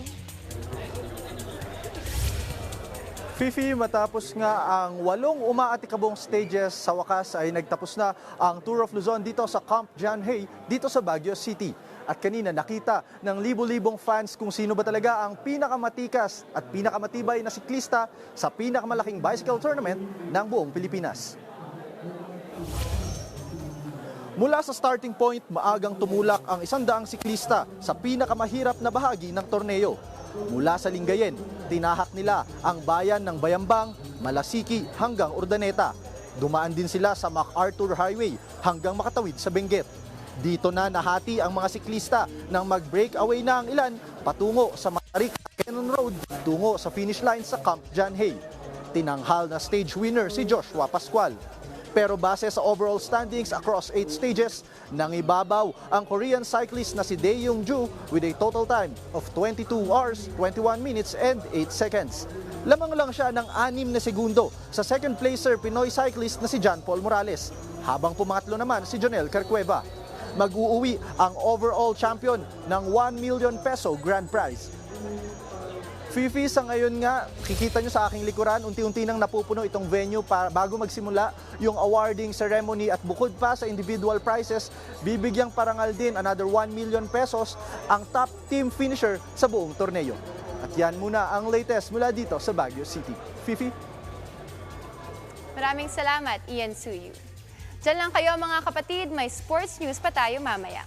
Speaker 21: Fifi, matapos nga ang 8 umaatikabong stages, sa wakas ay nagtapos na ang Tour of Luzon dito sa Camp John Hay, dito sa Baguio City. At kanina nakita ng libo-libong fans kung sino ba talaga ang pinakamatikas at pinakamatibay na siklista sa pinakamalaking bicycle tournament ng buong Pilipinas. Mula sa starting point, maagang tumulak ang 100 siklista sa pinakamahirap na bahagi ng torneo. Mula sa Lingayen, tinahak nila ang bayan ng Bayambang, Malasiki hanggang Urdaneta. Dumaan din sila sa MacArthur Highway hanggang makatawid sa Benguet. Dito na nahati ang mga siklista nang mag-breakaway na ang ilan patungo sa Maric Cannon Road tungo sa finish line sa Camp John Hay. Tinanghal na stage winner si Joshua Pascual. Pero base sa overall standings across 8 stages, nangibabaw ang Korean cyclist na si Dae Young-ju with a total time of 22 hours, 21 minutes and 8 seconds. Lamang lang siya ng 6 na segundo sa second placer Pinoy cyclist na si John Paul Morales, habang pumangatlo naman si Jonel Carcueva. Mag-uuwi ang overall champion ng 1 million peso grand prize. Fifi, sa ngayon nga, kikita nyo sa aking likuran, unti-unti nang napupuno itong venue bago magsimula yung awarding ceremony at bukod pa sa individual prizes, bibigyang parangal din another 1 million pesos ang top team finisher sa buong torneo. At yan muna ang latest mula dito sa Baguio City. Fifi?
Speaker 9: Maraming salamat, Ian Suyu. Diyan lang kayo mga kapatid, may sports news pa tayo mamaya.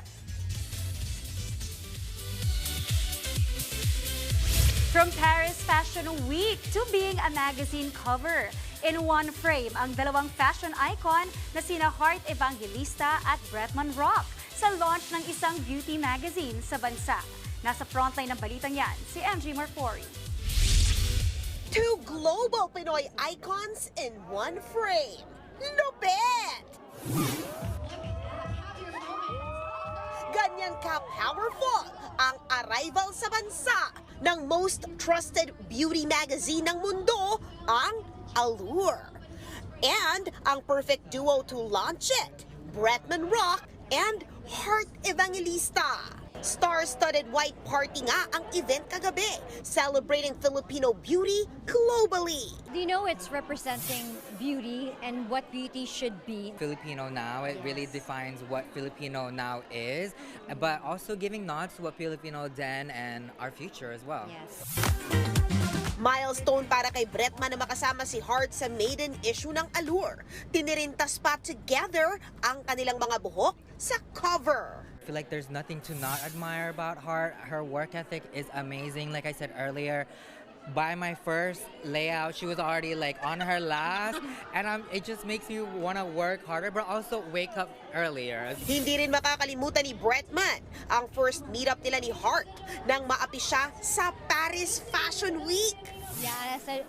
Speaker 23: From Paris Fashion Week to being a magazine cover, in one frame ang dalawang fashion icon na sina Heart Evangelista at Bretman Rock sa launch ng isang beauty magazine sa bansa. Nasa frontline ng balitang yan, si MJ Marfori.
Speaker 8: Two global Pinoy icons in one frame. Lupit! Ganyan ka-powerful ang arrival sa bansa ng most trusted beauty magazine ng mundo, ang Allure. And ang perfect duo to launch it, Bretman Rock and Heart Evangelista. Star-studded white party nga ang event kagabi, celebrating Filipino beauty globally.
Speaker 24: Do you know it's representing beauty and what beauty should be?
Speaker 25: Filipino now, it really defines what Filipino now is, but also giving nods to what Filipino then and our future as well.
Speaker 24: Yes.
Speaker 8: Milestone para kay Bretman na makasama si Heart sa maiden issue ng Allure. Tinirintas pa together ang kanilang mga buhok sa cover.
Speaker 25: I feel like there's nothing to not admire about Heart. Her work ethic is amazing. Like I said earlier, by my first layout, she was already like on her last, and it just makes you want to work harder, but also wake up earlier.
Speaker 8: Hindi rin makakalimutan ni Bretman ang first meetup nila ni Heart nang maapi siya sa Paris Fashion Week.
Speaker 24: Yeah, I said,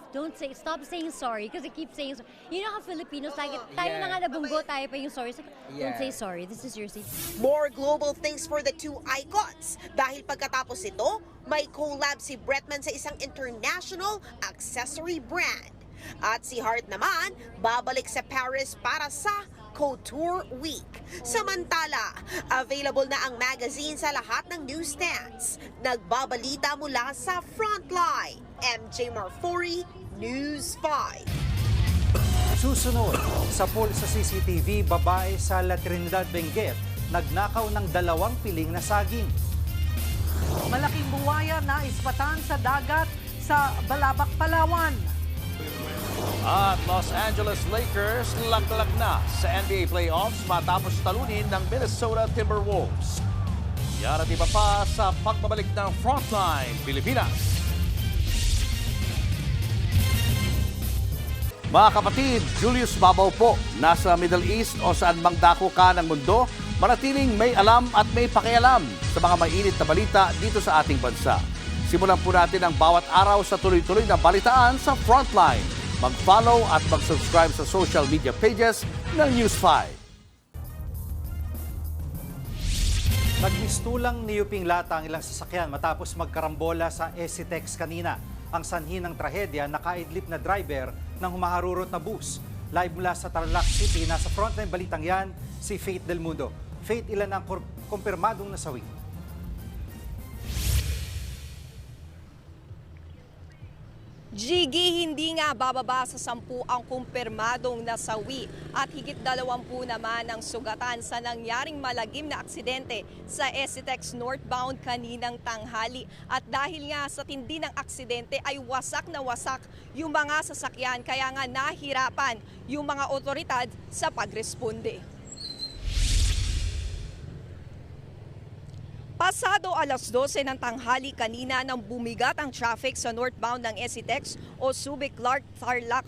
Speaker 24: stop saying sorry because I keep saying sorry. You know how Filipinos like it, tayo na nga nabunggo, tayo pa yung sorry. Like, don't say sorry, this is your seat.
Speaker 8: More global things for the two icons. Dahil pagkatapos ito, may collab si Bretman sa isang international accessory brand. At si Heart naman, babalik sa Paris para sa Couture Week. Samantala, available na ang magazine sa lahat ng newsstands. Nagbabalita mula sa Frontline. MJ Marfori, News 5.
Speaker 5: Susunod, sa pool sa CCTV, babae sa La Trinidad, Benguet, nagnakaw ng 2 piling na saging.
Speaker 1: Malaking buwaya na ispatan sa dagat sa Balabac, Palawan.
Speaker 4: At Los Angeles Lakers laglag na sa NBA playoffs matapos talunin ng Minnesota Timberwolves. Yan at iba pa sa pagbabalik ng Frontline Pilipinas. Mga kapatid, Julius Babaw po, nasa Middle East o saan mang dako ka ng mundo, manatiling may alam at may pakialam sa mga mainit na balita dito sa ating bansa. Simulan po natin ang bawat araw sa tuloy-tuloy na balitaan sa Frontline. mag-follow at mag-subscribe sa social media pages ng News 5.
Speaker 5: Nagmistulang niyuping lata ang ilang sasakyan matapos magkarambola sa ECTEX kanina. Ang sanhi ng trahedya, nakaidlip na driver ng humaharurot na bus. Live mula sa Tarlac City, nasa frontline balitang yan, si Faith Del Mundo. Faith, ilan ang kumpirmadong nasawi?
Speaker 10: Jiggy, hindi nga bababa sa 10 ang kumpirmadong nasawi at higit 20 naman ang sugatan sa nangyaring malagim na aksidente sa ECTEX northbound kaninang tanghali. At dahil nga sa tindi ng aksidente ay wasak na wasak yung mga sasakyan, kaya nga nahirapan yung mga otoridad sa pagresponde. Pasado alas 12 ng tanghali kanina nang bumigat ang traffic sa northbound ng ECTEX o Subic-Clark-Tarlac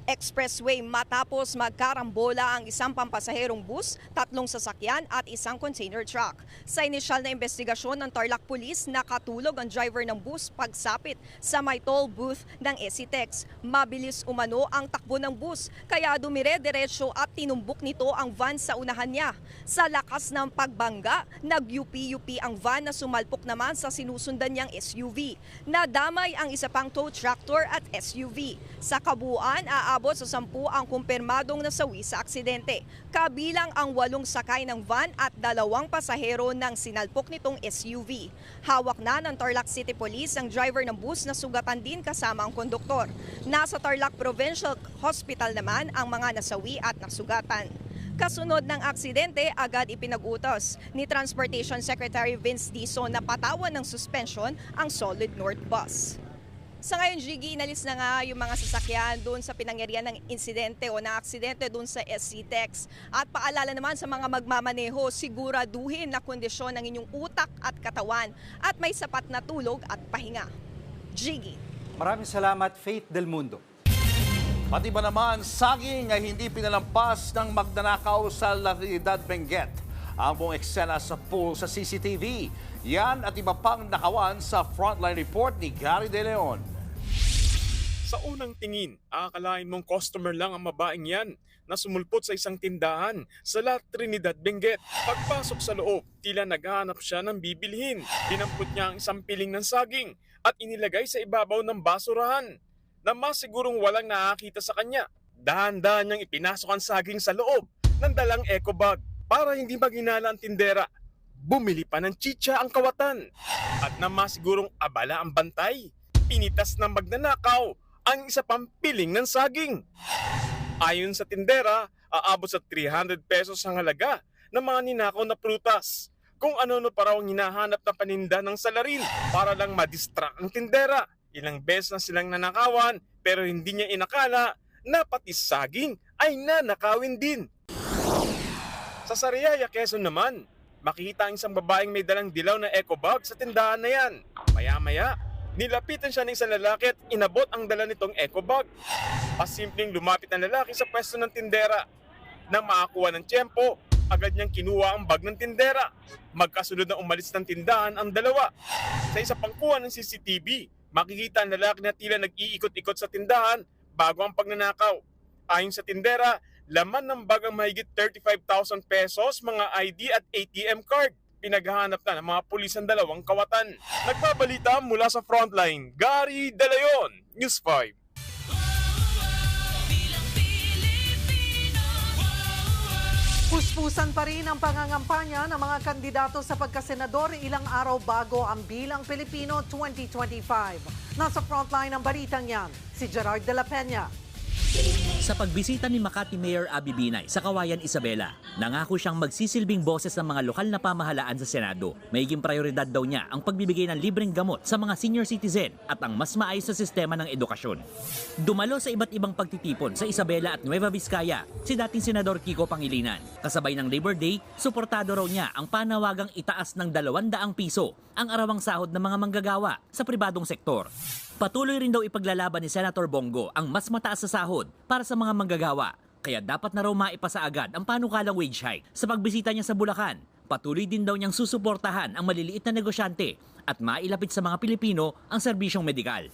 Speaker 10: Expressway matapos magkarambola ang isang pampasaherong bus, 3 sasakyan at isang container truck. Sa inisyal na investigasyon ng Tarlac Police, nakatulog ang driver ng bus pagsapit sa may toll booth ng ECTEX. Mabilis umano ang takbo ng bus kaya dumire-diretso at tinumbok nito ang van sa unahan niya. Sa lakas ng pagbangga, nag-UP-UP ang van na sumalpok naman sa sinusundan niyang SUV. Nadamay ang isa pang tow tractor at SUV. Sa kabuuan, aabot sa 10 ang kumpirmadong nasawi sa aksidente. Kabilang ang 8 sakay ng van at 2 pasahero ng sinalpok nitong SUV. Hawak na ng Tarlac City Police ang driver ng bus na sugatan din kasama ang konduktor. Nasa Tarlac Provincial Hospital naman ang mga nasawi at nasugatan. Kasunod ng aksidente, agad ipinag-utos ni Transportation Secretary Vince Dizon na patawan ng suspension ang Solid North Bus. Sa ngayon, Jiggy, inalis na nga yung mga sasakyan doon sa pinangyarihan ng insidente o ng aksidente doon sa ECTEX. At paalala naman sa mga magmamaneho, siguraduhin na kondisyon ng inyong utak at katawan at may sapat na tulog at pahinga. Jiggy.
Speaker 5: Maraming salamat, Faith Del Mundo.
Speaker 4: Pati ba naman, saging ay hindi pinalampas ng magnanakaw sa La Trinidad, Benguet. Ang buong eksena sa pool sa CCTV. Yan at iba pang nakawan sa Frontline Report ni Gary De Leon.
Speaker 11: Sa unang tingin, aakalain mong customer lang ang mabaeng yan na sumulpot sa isang tindahan sa La Trinidad, Benguet. Pagpasok sa loob, tila naghahanap siya ng bibilhin. Dinampot niya ang isang piling ng saging at inilagay sa ibabaw ng basurahan na mas sigurong walang nakakita sa kanya. Dahan-dahan niyang ipinasok ang saging sa loob ng dalang eco bag para hindi maghinala ang tindera. Bumili pa ng chicha ang kawatan. At na mas sigurong abala ang bantay, pinitas ng magnanakaw ang isa pang piling ng saging. Ayon sa tindera, aabot sa 300 pesos ang halaga ng mga ninakaw na prutas. Kung ano-ano pa raw ang hinahanap na paninda ng salarin para lang madistract ang tindera. Ilang beses na silang nanakawan pero hindi niya inakala na pati saging ay nanakawin din. Sa Sariaya, Quezon naman, makikita ang isang babaeng may dalang dilaw na eco bag sa tindahan na yan. Maya-maya, nilapitan siya ng isang lalaki at inabot ang dala nitong eco bag. Pasimpleng lumapit ang lalaki sa pwesto ng tindera. Nang makakuha ng tiyempo, agad niyang kinuha ang bag ng tindera. Magkasunod na umalis ng tindahan ang dalawa. Sa isa pang kuha ng CCTV, makikita ang lalaki na tila nag-iikot-ikot sa tindahan bago ang pagnanakaw. Ayon sa tindera, laman ng bag ang mahigit 35,000 pesos, mga ID at ATM card. Pinaghahanap na ng mga pulis ang dalawang kawatan. Nagbabalita mula sa Frontline, Gary De Leon, News 5.
Speaker 1: Puspusan pa rin ang pangangampanya ng mga kandidato sa pagkasenador ilang araw bago ang Bilang Pilipino 2025. Nasa frontline ng balitang yan, si Gerard de la Peña.
Speaker 16: Sa pagbisita ni Makati Mayor Abby Binay sa Kawayan Isabela, nangako siyang magsisilbing boses ng mga lokal na pamahalaan sa Senado. Mayiging prioridad daw niya ang pagbibigay ng libreng gamot sa mga senior citizen at ang mas maayos na sistema ng edukasyon. Dumalo sa iba't ibang pagtitipon sa Isabela at Nueva Vizcaya si dating Senador Kiko Pangilinan. Kasabay ng Labor Day, suportado raw niya ang panawagang itaas ng 200 piso ang arawang sahod ng mga manggagawa sa pribadong sektor. Patuloy rin daw ipaglalaban ni Senator Bongo ang mas mataas na sahod para sa mga manggagawa. Kaya dapat na raw maipasa agad ang panukalang wage hike sa pagbisita niya sa Bulacan. Patuloy din daw niyang susuportahan ang maliliit na negosyante at mailapit sa mga Pilipino ang serbisyong medikal.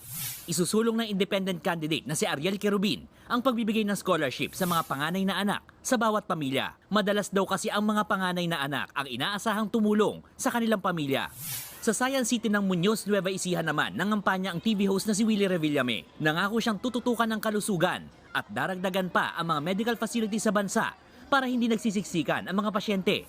Speaker 16: Isusulong ng independent candidate na si Ariel Querubin ang pagbibigay ng scholarship sa mga panganay na anak sa bawat pamilya. Madalas daw kasi ang mga panganay na anak ang inaasahang tumulong sa kanilang pamilya. Sa Science City ng Muñoz, Nueva Ecija naman, nangampanya ang TV host na si Willie Revillame. Nangako siyang tututukan ng kalusugan at daragdagan pa ang mga medical facilities sa bansa para hindi nagsisiksikan ang mga pasyente.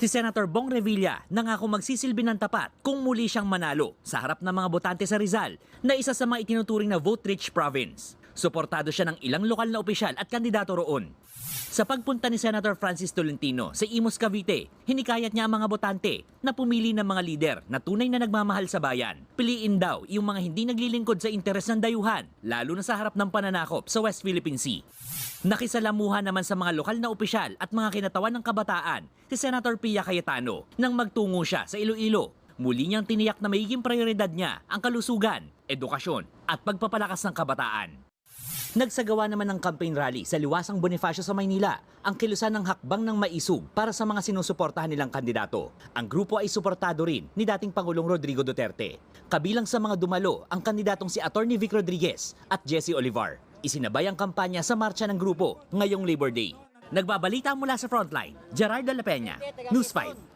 Speaker 16: Si Senator Bong Revilla nangako magsisilbi ng tapat kung muli siyang manalo sa harap ng mga botante sa Rizal na isa sa mga itinuturing na vote-rich province. Suportado siya ng ilang lokal na opisyal at kandidato roon. Sa pagpunta ni Senator Francis Tolentino sa Imus, Cavite, hinikayat niya ang mga botante na pumili ng mga lider na tunay na nagmamahal sa bayan. Piliin daw yung mga hindi naglilingkod sa interes ng dayuhan, lalo na sa harap ng pananakop sa West Philippine Sea. Nakisalamuhan naman sa mga lokal na opisyal at mga kinatawan ng kabataan si Senator Pia Cayetano nang magtungo siya sa Iloilo. Muli niyang tiniyak na magiging prioridad niya ang kalusugan, edukasyon at pagpapalakas ng kabataan. Nagsagawa naman ng campaign rally sa Liwasang Bonifacio sa Maynila ang kilusan ng hakbang ng maisug para sa mga sinusuportahan nilang kandidato. Ang grupo ay suportado rin ni dating Pangulong Rodrigo Duterte. Kabilang sa mga dumalo ang kandidatong si Atty. Vic Rodriguez at Jesse Olivar. Isinabay ang kampanya sa marcha ng grupo ngayong Labor Day. Nagbabalita mula sa Frontline, Gerardo La Peña, News 5.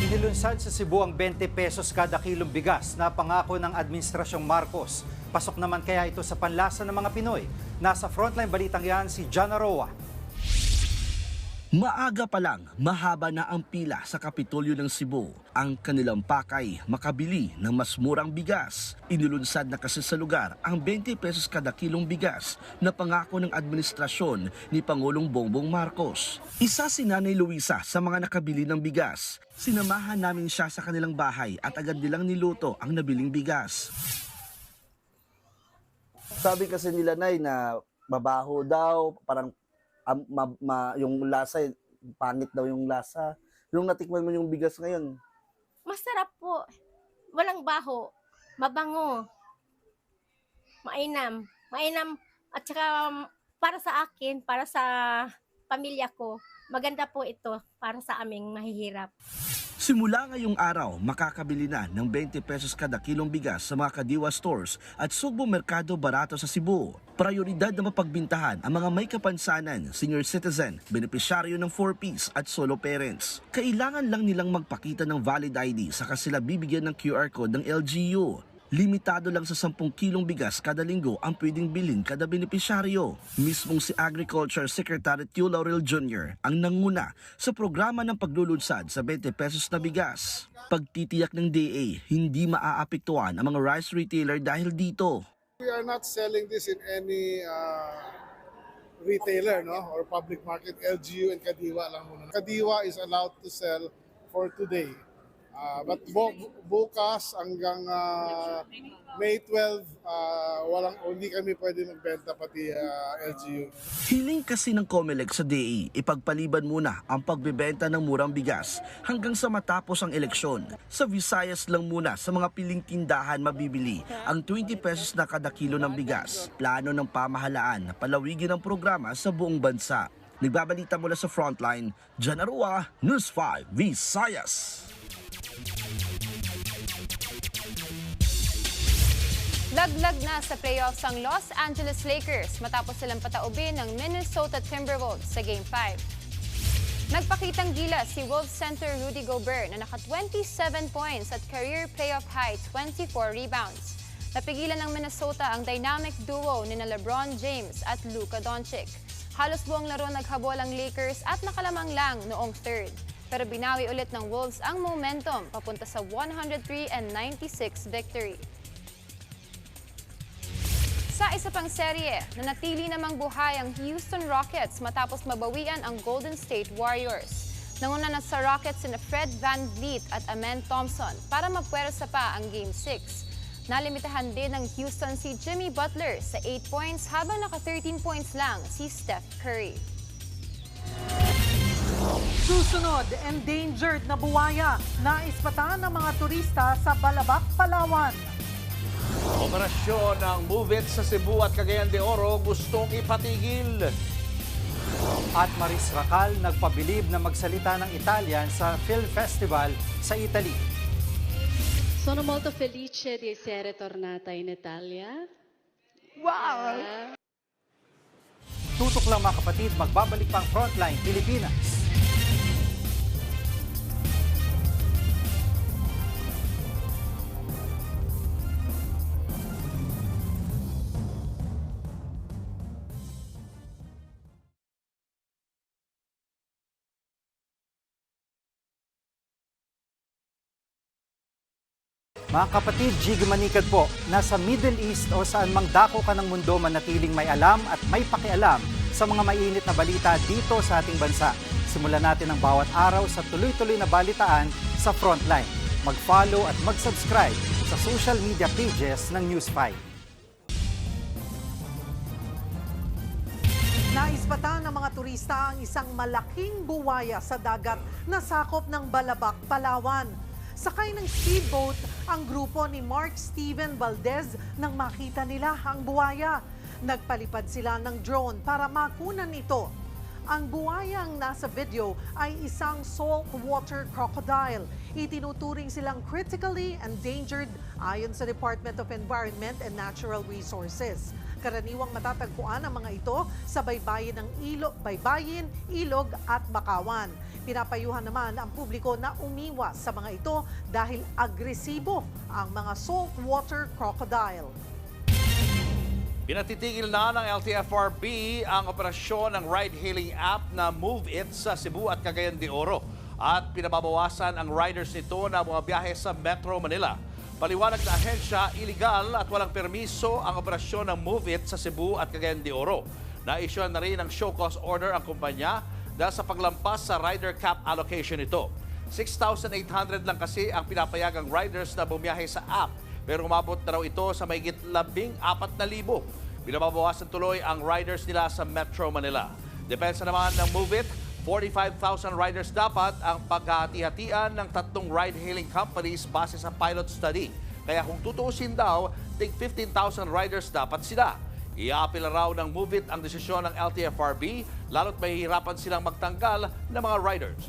Speaker 5: Inilunsad sa Cebu ang 20 pesos kada kilong bigas na pangako ng Administrasyong Marcos. Pasok naman kaya ito sa panlasa ng mga Pinoy? Nasa Frontline balitang yan si Jana Roa.
Speaker 12: Maaga pa lang, mahaba na ang pila sa Kapitolyo ng Cebu. Ang kanilang pakay makabili ng mas murang bigas. Inilunsad na kasi sa lugar ang 20 pesos kada kilong bigas na pangako ng administrasyon ni Pangulong Bongbong Marcos. Isa si Nanay Luisa sa mga nakabili ng bigas. Sinamahan namin siya sa kanilang bahay at agad nilang niluto ang nabiling bigas.
Speaker 13: Sabi kasi nila, Nay, na mabaho daw, parang yung lasa, pangit daw yung lasa. Yung natikman mo yung bigas ngayon?
Speaker 14: Masarap po. Walang baho. Mabango. Mainam. Mainam. At saka para sa akin, para sa pamilya ko, maganda po ito para sa aming mahihirap.
Speaker 12: Simula ngayong araw, makakabili na ng 20 pesos kada kilong bigas sa mga Kadiwa stores at Sugbo Merkado Barato sa Cebu. Prioridad na mapagbintahan ang mga may kapansanan, senior citizen, benepisyaryo ng 4Ps at solo parents. Kailangan lang nilang magpakita ng valid ID saka sila bibigyan ng QR code ng LGU. Limitado lang sa 10 kilong bigas kada linggo ang pwedeng bilhin kada benepisyaryo. Mismong si Agriculture Secretary Tio Laurel Jr. ang nanguna sa programa ng paglulunsad sa 20 pesos na bigas. Pagtitiyak ng DA, hindi maaapektuhan ang mga rice retailer dahil dito.
Speaker 15: We are not selling this in any retailer, no, or public market. LGU and Kadiwa lang muna. Kadiwa is allowed to sell for today. But bukas hanggang May 12, hindi kami pwede magbenta pati LGU.
Speaker 12: Hiling kasi ng COMELEC sa DA, ipagpaliban muna ang pagbebenta ng murang bigas hanggang sa matapos ang eleksyon. Sa Visayas lang muna sa mga piling tindahan mabibili ang 20 pesos na kada kilo ng bigas. Plano ng pamahalaan na palawigin ang programa sa buong bansa. Nagbabalita mula sa Frontline, Jana Roa, News 5, Visayas.
Speaker 9: Laglag na sa playoffs ang Los Angeles Lakers matapos silang pataubin ng Minnesota Timberwolves sa Game 5. Nagpakitang gila si Wolves center Rudy Gobert na naka 27 points at career playoff high 24 rebounds. Napigilan ng Minnesota ang dynamic duo ni LeBron James at Luka Doncic. Halos buong laro naghabol ang Lakers at nakalamang lang noong third. Pero binawi ulit ng Wolves ang momentum papunta sa 103-96 victory. Sa isa pang serye, nanatili namang buhay ang Houston Rockets matapos mabawian ang Golden State Warriors. Nanguna na sa Rockets sina Fred VanVleet at Amen Thompson para mapuwersa pa ang Game 6. Nalimitahan din ng Houston si Jimmy Butler sa 8 points habang naka 13 points lang si Steph Curry.
Speaker 1: Susunod, endangered na buwaya na ispatan ng mga turista sa Balabac, Palawan.
Speaker 4: Operasyon ng Move It sa Cebu at Cagayan de Oro gustong ipatigil.
Speaker 5: At Maris Racal nagpabilib na magsalita ng Italian sa Film Festival sa Italy.
Speaker 2: Sono molto felice di essere tornata in Italia.
Speaker 5: Wow! Tutok lang mga kapatid, magbabalik pang Frontline Pilipinas. Mga kapatid, Jiggy Manikad po, nasa Middle East o saan mang dako ka ng mundo manatiling may alam at may pakialam sa mga mainit na balita dito sa ating bansa. Simulan natin ang bawat araw sa tuloy-tuloy na balitaan sa Frontline. Mag-follow at mag-subscribe sa social media pages ng News 5.
Speaker 1: Naispatan ng mga turista ang isang malaking buwaya sa dagat na sakop ng Balabac, Palawan. Sakay ng speedboat ang grupo ni Mark Steven Valdez nang makita nila ang buwaya. Nagpalipad sila ng drone para makunan ito. Ang buwayang nasa video ay isang saltwater crocodile. Itinuturing silang critically endangered ayon sa Department of Environment and Natural Resources. Karaniwang matatagpuan ang mga ito sa baybayin ng Ilog at Bakawan. Pinapayuhan naman ang publiko na umiwas sa mga ito dahil agresibo ang mga saltwater crocodile.
Speaker 4: Pinatitigil na ng LTFRB ang operasyon ng ride-hailing app na Move It sa Cebu at Cagayan de Oro at pinababawasan ang riders nito na bumabiyahe sa Metro Manila. Paliwanag na ahensya, iligal at walang permiso ang operasyon ng Move It sa Cebu at Cagayan de Oro. Na-issuean na rin ng show cause order ang kumpanya dahil sa paglampas sa rider cap allocation nito. 6,800 lang kasi ang pinapayagang riders na bumiyahe sa app, pero umabot na raw ito sa mahigit 14,000. Binababawasan tuloy ang riders nila sa Metro Manila. Depensa naman ng Move It, 45,000 riders dapat ang paghahati-hatian ng 3 ride-hailing companies base sa pilot study. Kaya kung tutuusin daw, tig 15,000 riders dapat sila. Iaapila raw ng Move It ang desisyon ng LTFRB, lalo't mahihirapan silang magtanggal ng mga riders.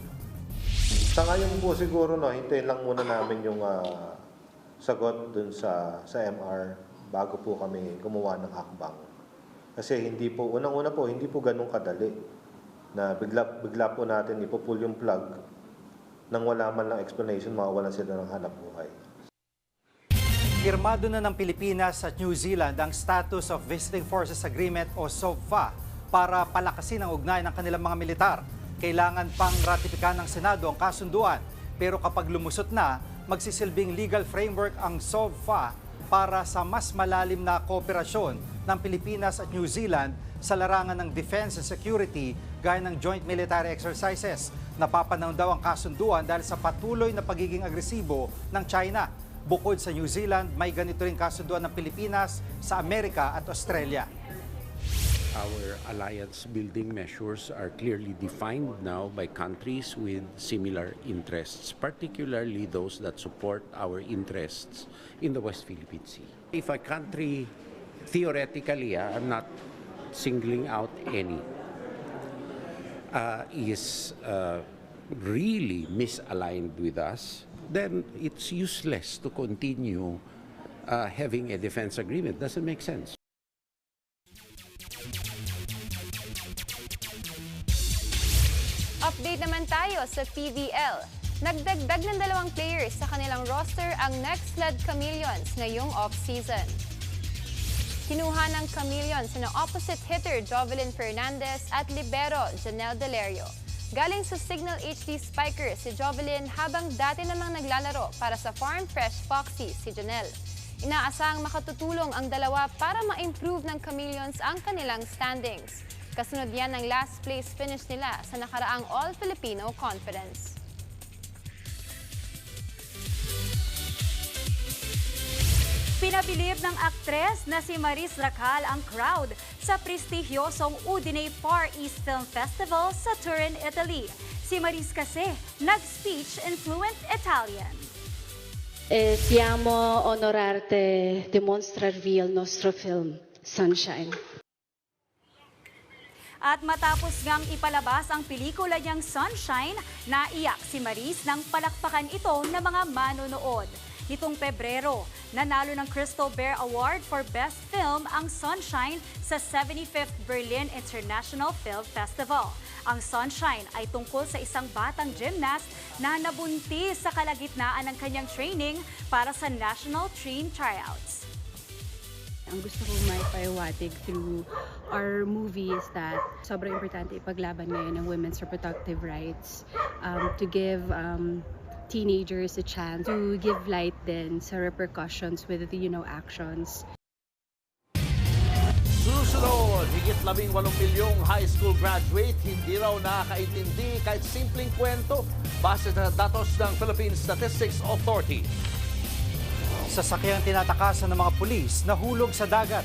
Speaker 17: Sa ngayon po siguro, hintayin lang muna namin yung sagot dun sa MR bago po kami gumawa ng hakbang. Kasi hindi po, unang-una po, hindi po ganun kadali na bigla po natin ipupull yung plug nang wala man lang explanation, mawawalan sila ng hanap buhay.
Speaker 5: Pirmado na ng Pilipinas at New Zealand ang Status of Visiting Forces Agreement o SOVA para palakasin ang ugnayan ng kanilang mga militar. Kailangan pang ratipikan ng Senado ang kasunduan. Pero kapag lumusot na, magsisilbing legal framework ang SOVA para sa mas malalim na kooperasyon ng Pilipinas at New Zealand sa larangan ng defense and security gaya ng joint military exercises. Napapanahon daw ang kasunduan dahil sa patuloy na pagiging agresibo ng China. Bukod sa New Zealand, may ganito rin kasunduan ng Pilipinas sa Amerika at Australia.
Speaker 18: Our alliance building measures are clearly defined now by countries with similar interests, particularly those that support our interests in the West Philippine Sea. If a country, theoretically, I'm not singling out any, is really misaligned with us, then it's useless to continue having a defense agreement. Doesn't make sense.
Speaker 9: Update naman tayo sa PVL. Nagdagdag ng 2 players sa kanilang roster ang next sled Chameleons ngayong off-season. Kinuha ng Chameleons na opposite hitter Jovelyn Fernandez at libero Janelle Delerio. Galing sa Signal HD Spikers si Jovelyn habang dati namang naglalaro para sa Farm Fresh Foxy si Janelle. Inaasahang makatutulong ang dalawa para ma-improve ng Chameleons ang kanilang standings. Kasunod yan ng last place finish nila sa nakaraang All-Filipino Conference.
Speaker 23: Pinabilib ng aktres na si Maris Racal ang crowd sa prestigyosong Udine Far East Film Festival sa Turin, Italy. Si Maris kasi nag-speech in fluent Italian. Siamo onorate di mostrarvi il nostro film, Sunshine. At matapos ngang ipalabas ang pelikula niyang Sunshine, naiyak si Maris nang palakpakan ito ng mga manonood. Nitong Pebrero, nanalo ng Crystal Bear Award for Best Film ang Sunshine sa 75th Berlin International Film Festival. Ang Sunshine ay tungkol sa isang batang gymnast na nabuntis sa kalagitnaan ng kanyang training para sa National Teen Tryouts.
Speaker 3: Ang gusto kong may paiwatig through our movie is that sobrang importante ipaglaban ngayon ng women's reproductive rights, to give teenagers a chance to give light din sa repercussions with actions.
Speaker 4: Susunod, higit 18 milyong high school graduate hindi raw nakakaintindi kahit simpleng kwento base sa datos ng Philippine Statistics Authority.
Speaker 5: Sasakyang tinatakasan ng mga pulis nahulog sa dagat.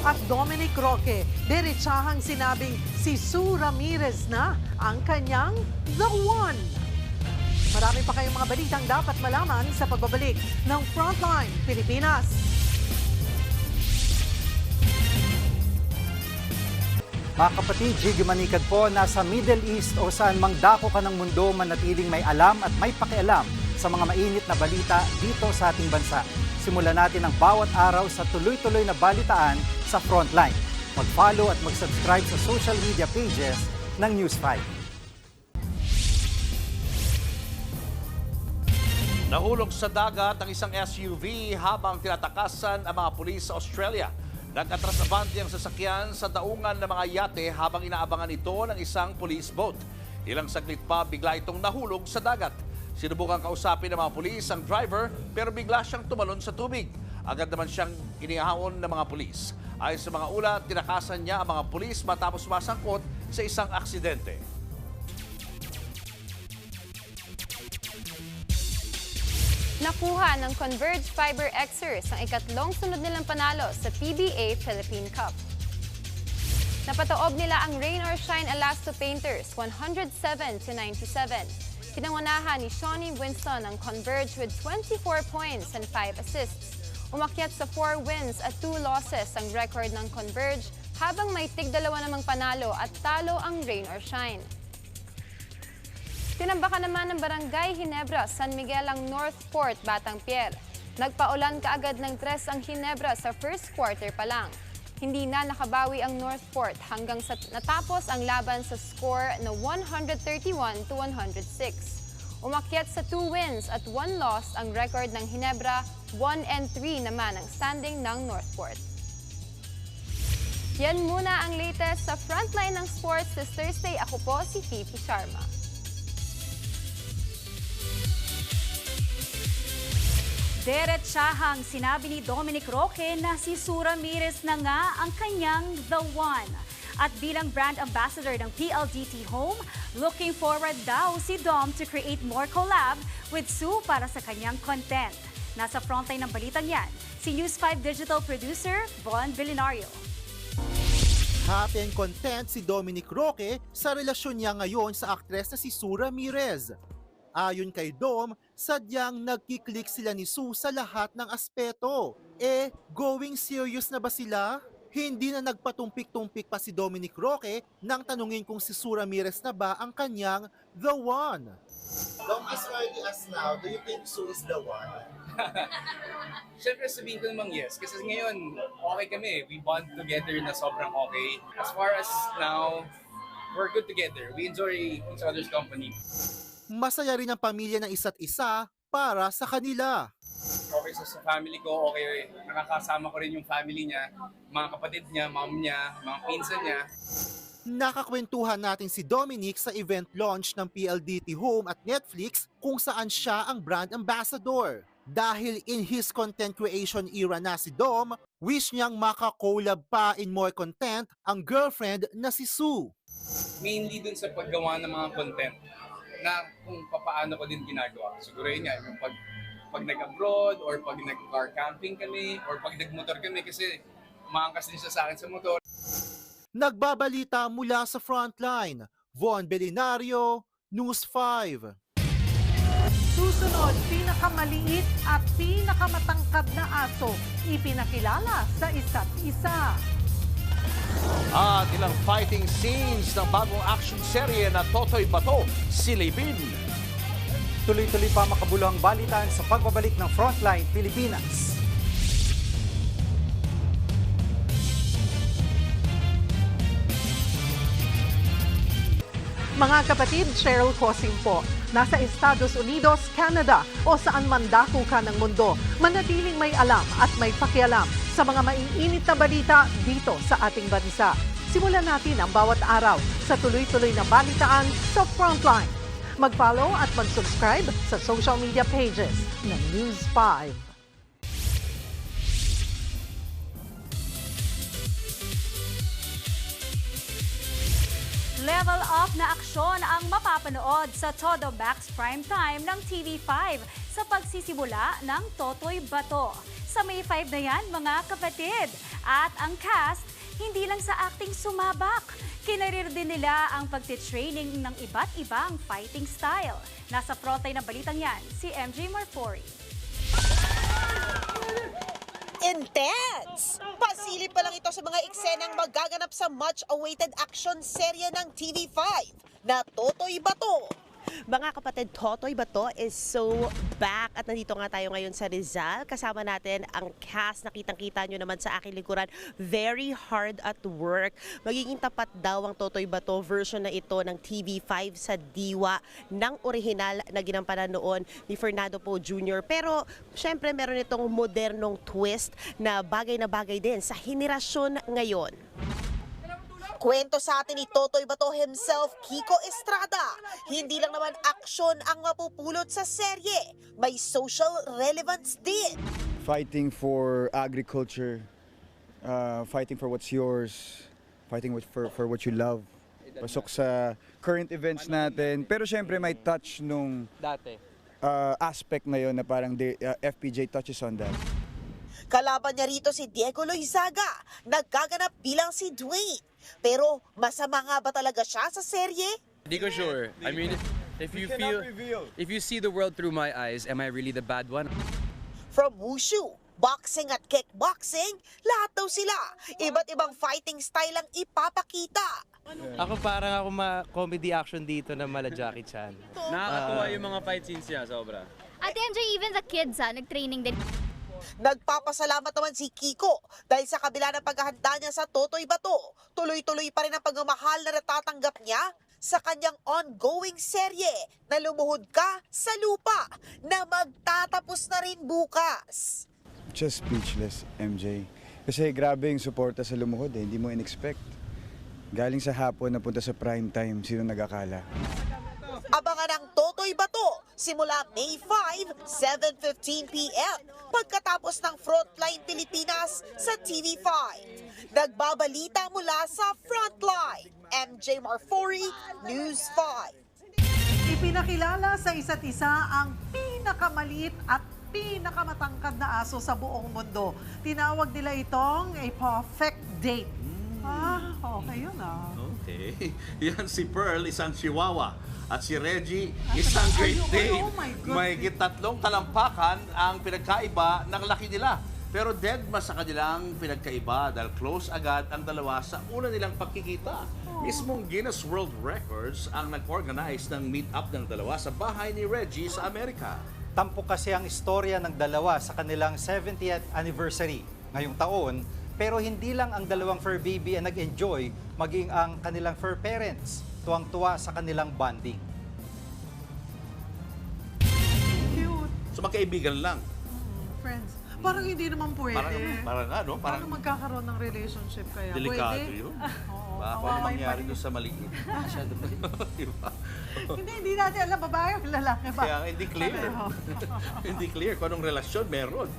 Speaker 1: At Dominic Roque, diretsahang sinabing si Sue Ramirez na ang kanyang The One. Marami pa kayong mga balitang dapat malaman sa pagbabalik ng Frontline Pilipinas.
Speaker 5: Mga kapatid, Jiggy Manikad po, nasa Middle East o saan mang dako ka ng mundo, manatiling may alam at may pakialam sa mga mainit na balita dito sa ating bansa. Simulan natin ang bawat araw sa tuloy-tuloy na balitaan sa Frontline. Mag-follow at mag-subscribe sa social media pages ng News 5.
Speaker 4: Nahulog sa dagat ang isang SUV habang tinatakasan ang mga pulis sa Australia. Nag-atras na bandi ang sasakyan sa daungan ng mga yate habang inaabangan ito ng isang police boat. Ilang saglit pa, bigla itong nahulog sa dagat. Sinubukan kausapin ng mga pulis ang driver pero bigla siyang tumalon sa tubig. Agad naman siyang inihaon ng mga pulis. Ayon sa mga ulat, tinakasan niya ang mga pulis matapos masangkot sa isang aksidente.
Speaker 9: Nakuha ng Converge Fiber Xers ang ikatlong sunod nilang panalo sa PBA Philippine Cup. Napataob nila ang Rain or Shine Elasto Painters 107-97. Pinangunahan ni Shawnee Winston ang Converge with 24 points and 5 assists. Umakyat sa 4 wins at 2 losses ang record ng Converge habang may tig-dalawa namang panalo at talo ang Rain or Shine. Tinambakan naman ng Barangay Ginebra, San Miguel ang Northport, Batang Pier. Nagpaulan kaagad ng 3 ang Ginebra sa first quarter pa lang. Hindi na nakabawi ang Northport hanggang sa natapos ang laban sa score na 131-106. Umakyat sa 2 wins at 1 loss ang record ng Ginebra, 1-3 naman ang standing ng Northport. Yan muna ang latest sa Frontline ng Sports this Thursday. Ako po si Fifi Sharma.
Speaker 23: Diretsahang sinabi ni Dominic Roque na si Sue Ramirez na nga ang kanyang The One. At bilang brand ambassador ng PLDT Home, looking forward daw si Dom to create more collab with Sue para sa kanyang content. Nasa frontline ng balitang yan, si News 5 digital producer Von Vilinario.
Speaker 21: Happy and content si Dominic Roque sa relasyon niya ngayon sa aktres na si Sue Ramirez. Ayon kay Dom, sadyang nagkiklik sila ni Sue sa lahat ng aspeto. Going serious na ba sila? Hindi na nagpatumpik-tumpik pa si Dominic Roque nang tanungin kung si Sue Ramirez na ba ang kanyang The One.
Speaker 6: Dom, as early as now, do you think Sue is the one?
Speaker 19: Siyempre sabihin ko namang yes, kasi ngayon okay kami. We bond together na sobrang okay. As far as now, we're good together. We enjoy each other's company.
Speaker 21: Masaya rin ang pamilya ng isa't isa para sa kanila.
Speaker 19: Okay sa family ko, okay, nakakasama ko rin yung family niya, mga kapatid niya, mom niya, mga pinsan niya.
Speaker 21: Nakakwentuhan natin si Dominic sa event launch ng PLDT Home at Netflix kung saan siya ang brand ambassador. Dahil in his content creation era na si Dom, wish niyang maka-collab pa in more content ang girlfriend na si Sue.
Speaker 19: Mainly dun sa paggawa ng mga content na kung papaano ko din ginagawa. Siguro yun nga, yung pag nag-abroad or pag nag-car camping kami or pag nag-motor kami kasi maangkas din siya sa akin sa motor.
Speaker 21: Nagbabalita mula sa Frontline, Von Vilinario, News 5.
Speaker 1: Susunod, pinakamaliit at pinakamatangkad na aso ipinakilala sa isa't isa.
Speaker 4: At ilang fighting scenes ng bagong action serye na Totoy Bato, Silipin.
Speaker 5: Tuloy-tuloy pa makabuluhang balitan sa pagbabalik ng Frontline Pilipinas.
Speaker 1: Mga kapatid, Cheryl Cosing po. Nasa Estados Unidos, Canada o saan man dako ka ng mundo, manatiling may alam at may pakialam sa mga maiinit na balita dito sa ating bansa. Simulan natin ang bawat araw sa tuloy-tuloy na balitaan sa Frontline. Mag-follow at mag-subscribe sa social media pages ng News 5.
Speaker 23: Level up na aksyon ang mapapanood sa Todo Max Primetime ng TV5 sa pagsisimula ng Totoy Bato. Sa May 5 na yan, mga kapatid. At ang cast, hindi lang sa acting sumabak. Kinarir din nila ang pagtitraining ng iba't ibang fighting style. Nasa frontline ng balitang yan, si MJ Marfori.
Speaker 8: Intense! Pasilip pa lang ito sa mga eksenang magaganap sa much-awaited action serye ng TV5 na Totoy Bato. Mga kapatid, Totoy Bato is so back at nandito nga tayo ngayon sa Rizal. Kasama natin ang cast. Nakitang-kita nyo naman sa aking likuran. Very hard at work. Magiging tapat daw ang Totoy Bato version na ito ng TV5 sa diwa ng orihinal na ginampanan noon ni Fernando Poe Jr. Pero syempre meron itong modernong twist na bagay din sa henerasyon ngayon. Kwento sa atin ni Totoy Bato himself, Kiko Estrada. Hindi lang naman aksyon ang mapupulot sa serye, may social relevance din.
Speaker 7: Fighting for agriculture, fighting for what's yours, fighting for what you love. Pasok sa current events natin, pero syempre may touch nung aspect na yun na parang FPJ touches on that.
Speaker 8: Kalaban niya rito si Diego Loizaga, nagkaganap bilang si Dwayne. Pero masama nga ba talaga siya sa serye?
Speaker 20: Hindi ko sure. I mean, if you see the world through my eyes, am I really the bad one?
Speaker 8: From wushu, boxing at kickboxing, lahat daw sila. Iba't ibang fighting style ang ipapakita.
Speaker 22: Ako parang ako comedy action dito na mala Jackie Chan.
Speaker 20: Nakakatuwa yung mga fight scenes niya, sobra.
Speaker 24: At MJ, even the kids nag-training din.
Speaker 8: Nagpapasalamat naman si Kiko dahil sa kabila ng paghahanda niya sa Totoy Bato, tuloy-tuloy pa rin ang pagmamahal na natatanggap niya sa kanyang ongoing serye na Lumuhod Ka sa Lupa na magtatapos na rin bukas.
Speaker 7: Just speechless, MJ. Kasi grabe yung suporta sa Lumuhod hindi mo in-expect. Galing sa hapon na punta sa prime time, sino nag-akala?
Speaker 8: Abangan ang Totoy Bato simula May 5, 7:15 p.m. pagkatapos ng Frontline Pilipinas sa TV5. Nagbabalita mula sa Frontline, MJ Marfori, News 5.
Speaker 1: Ipinakilala sa isa't isa ang pinakamaliit at pinakamatangkad na aso sa buong mundo. Tinawag nila itong a perfect date. Okay yun
Speaker 4: Okay. Yan si Pearl, isang chihuahua. At si Reggie, isang Great Dane. May 3 talampakan ang pinagkaiba ng laki nila. Pero dead mas sa kanilang pinagkaiba dahil close agad ang dalawa sa una nilang pagkikita. Mismong Guinness World Records ang nag-organize ng meet-up ng dalawa sa bahay ni Reggie sa Amerika.
Speaker 5: Tampok kasi ang istorya ng dalawa sa kanilang 70th anniversary ngayong taon, pero hindi lang ang dalawang fur baby ang nag-enjoy, maging ang kanilang fur parents. Tuwang-tuwa sa kanilang bonding.
Speaker 1: Cute.
Speaker 4: So magkaibigan lang.
Speaker 1: Friends. Parang hindi naman pwede.
Speaker 4: Parang ano?
Speaker 1: Parang magkakaroon ng relationship kaya.
Speaker 4: Delikado
Speaker 1: pwede?
Speaker 4: yun. Baka ano mangyari doon sa maliit. Masyado maliit. Diba?
Speaker 1: Hindi natin alam babae o lalaki ba?
Speaker 4: Kaya hindi clear. Hindi clear kung anong relasyon meron.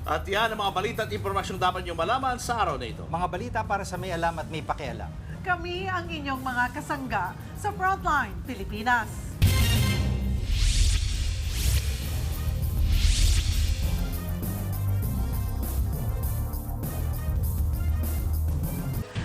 Speaker 4: At yan ang mga balita at impormasyong dapat nyo malaman sa araw na ito.
Speaker 5: Mga balita para sa may alam at may pakialam.
Speaker 1: Kami ang inyong mga kasangga sa Frontline Pilipinas.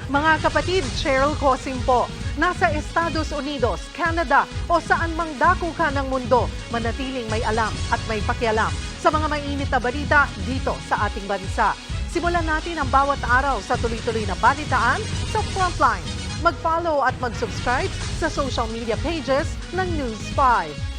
Speaker 1: Mga kapatid, Cheryl Cosing po. Nasa Estados Unidos, Canada o saan mang dako ka ng mundo, manatiling may alam at may pakialam sa mga mainit na balita dito sa ating bansa. Simulan natin ang bawat araw sa tuloy-tuloy na balitaan sa Frontline. Mag-follow at mag-subscribe sa social media pages ng News 5.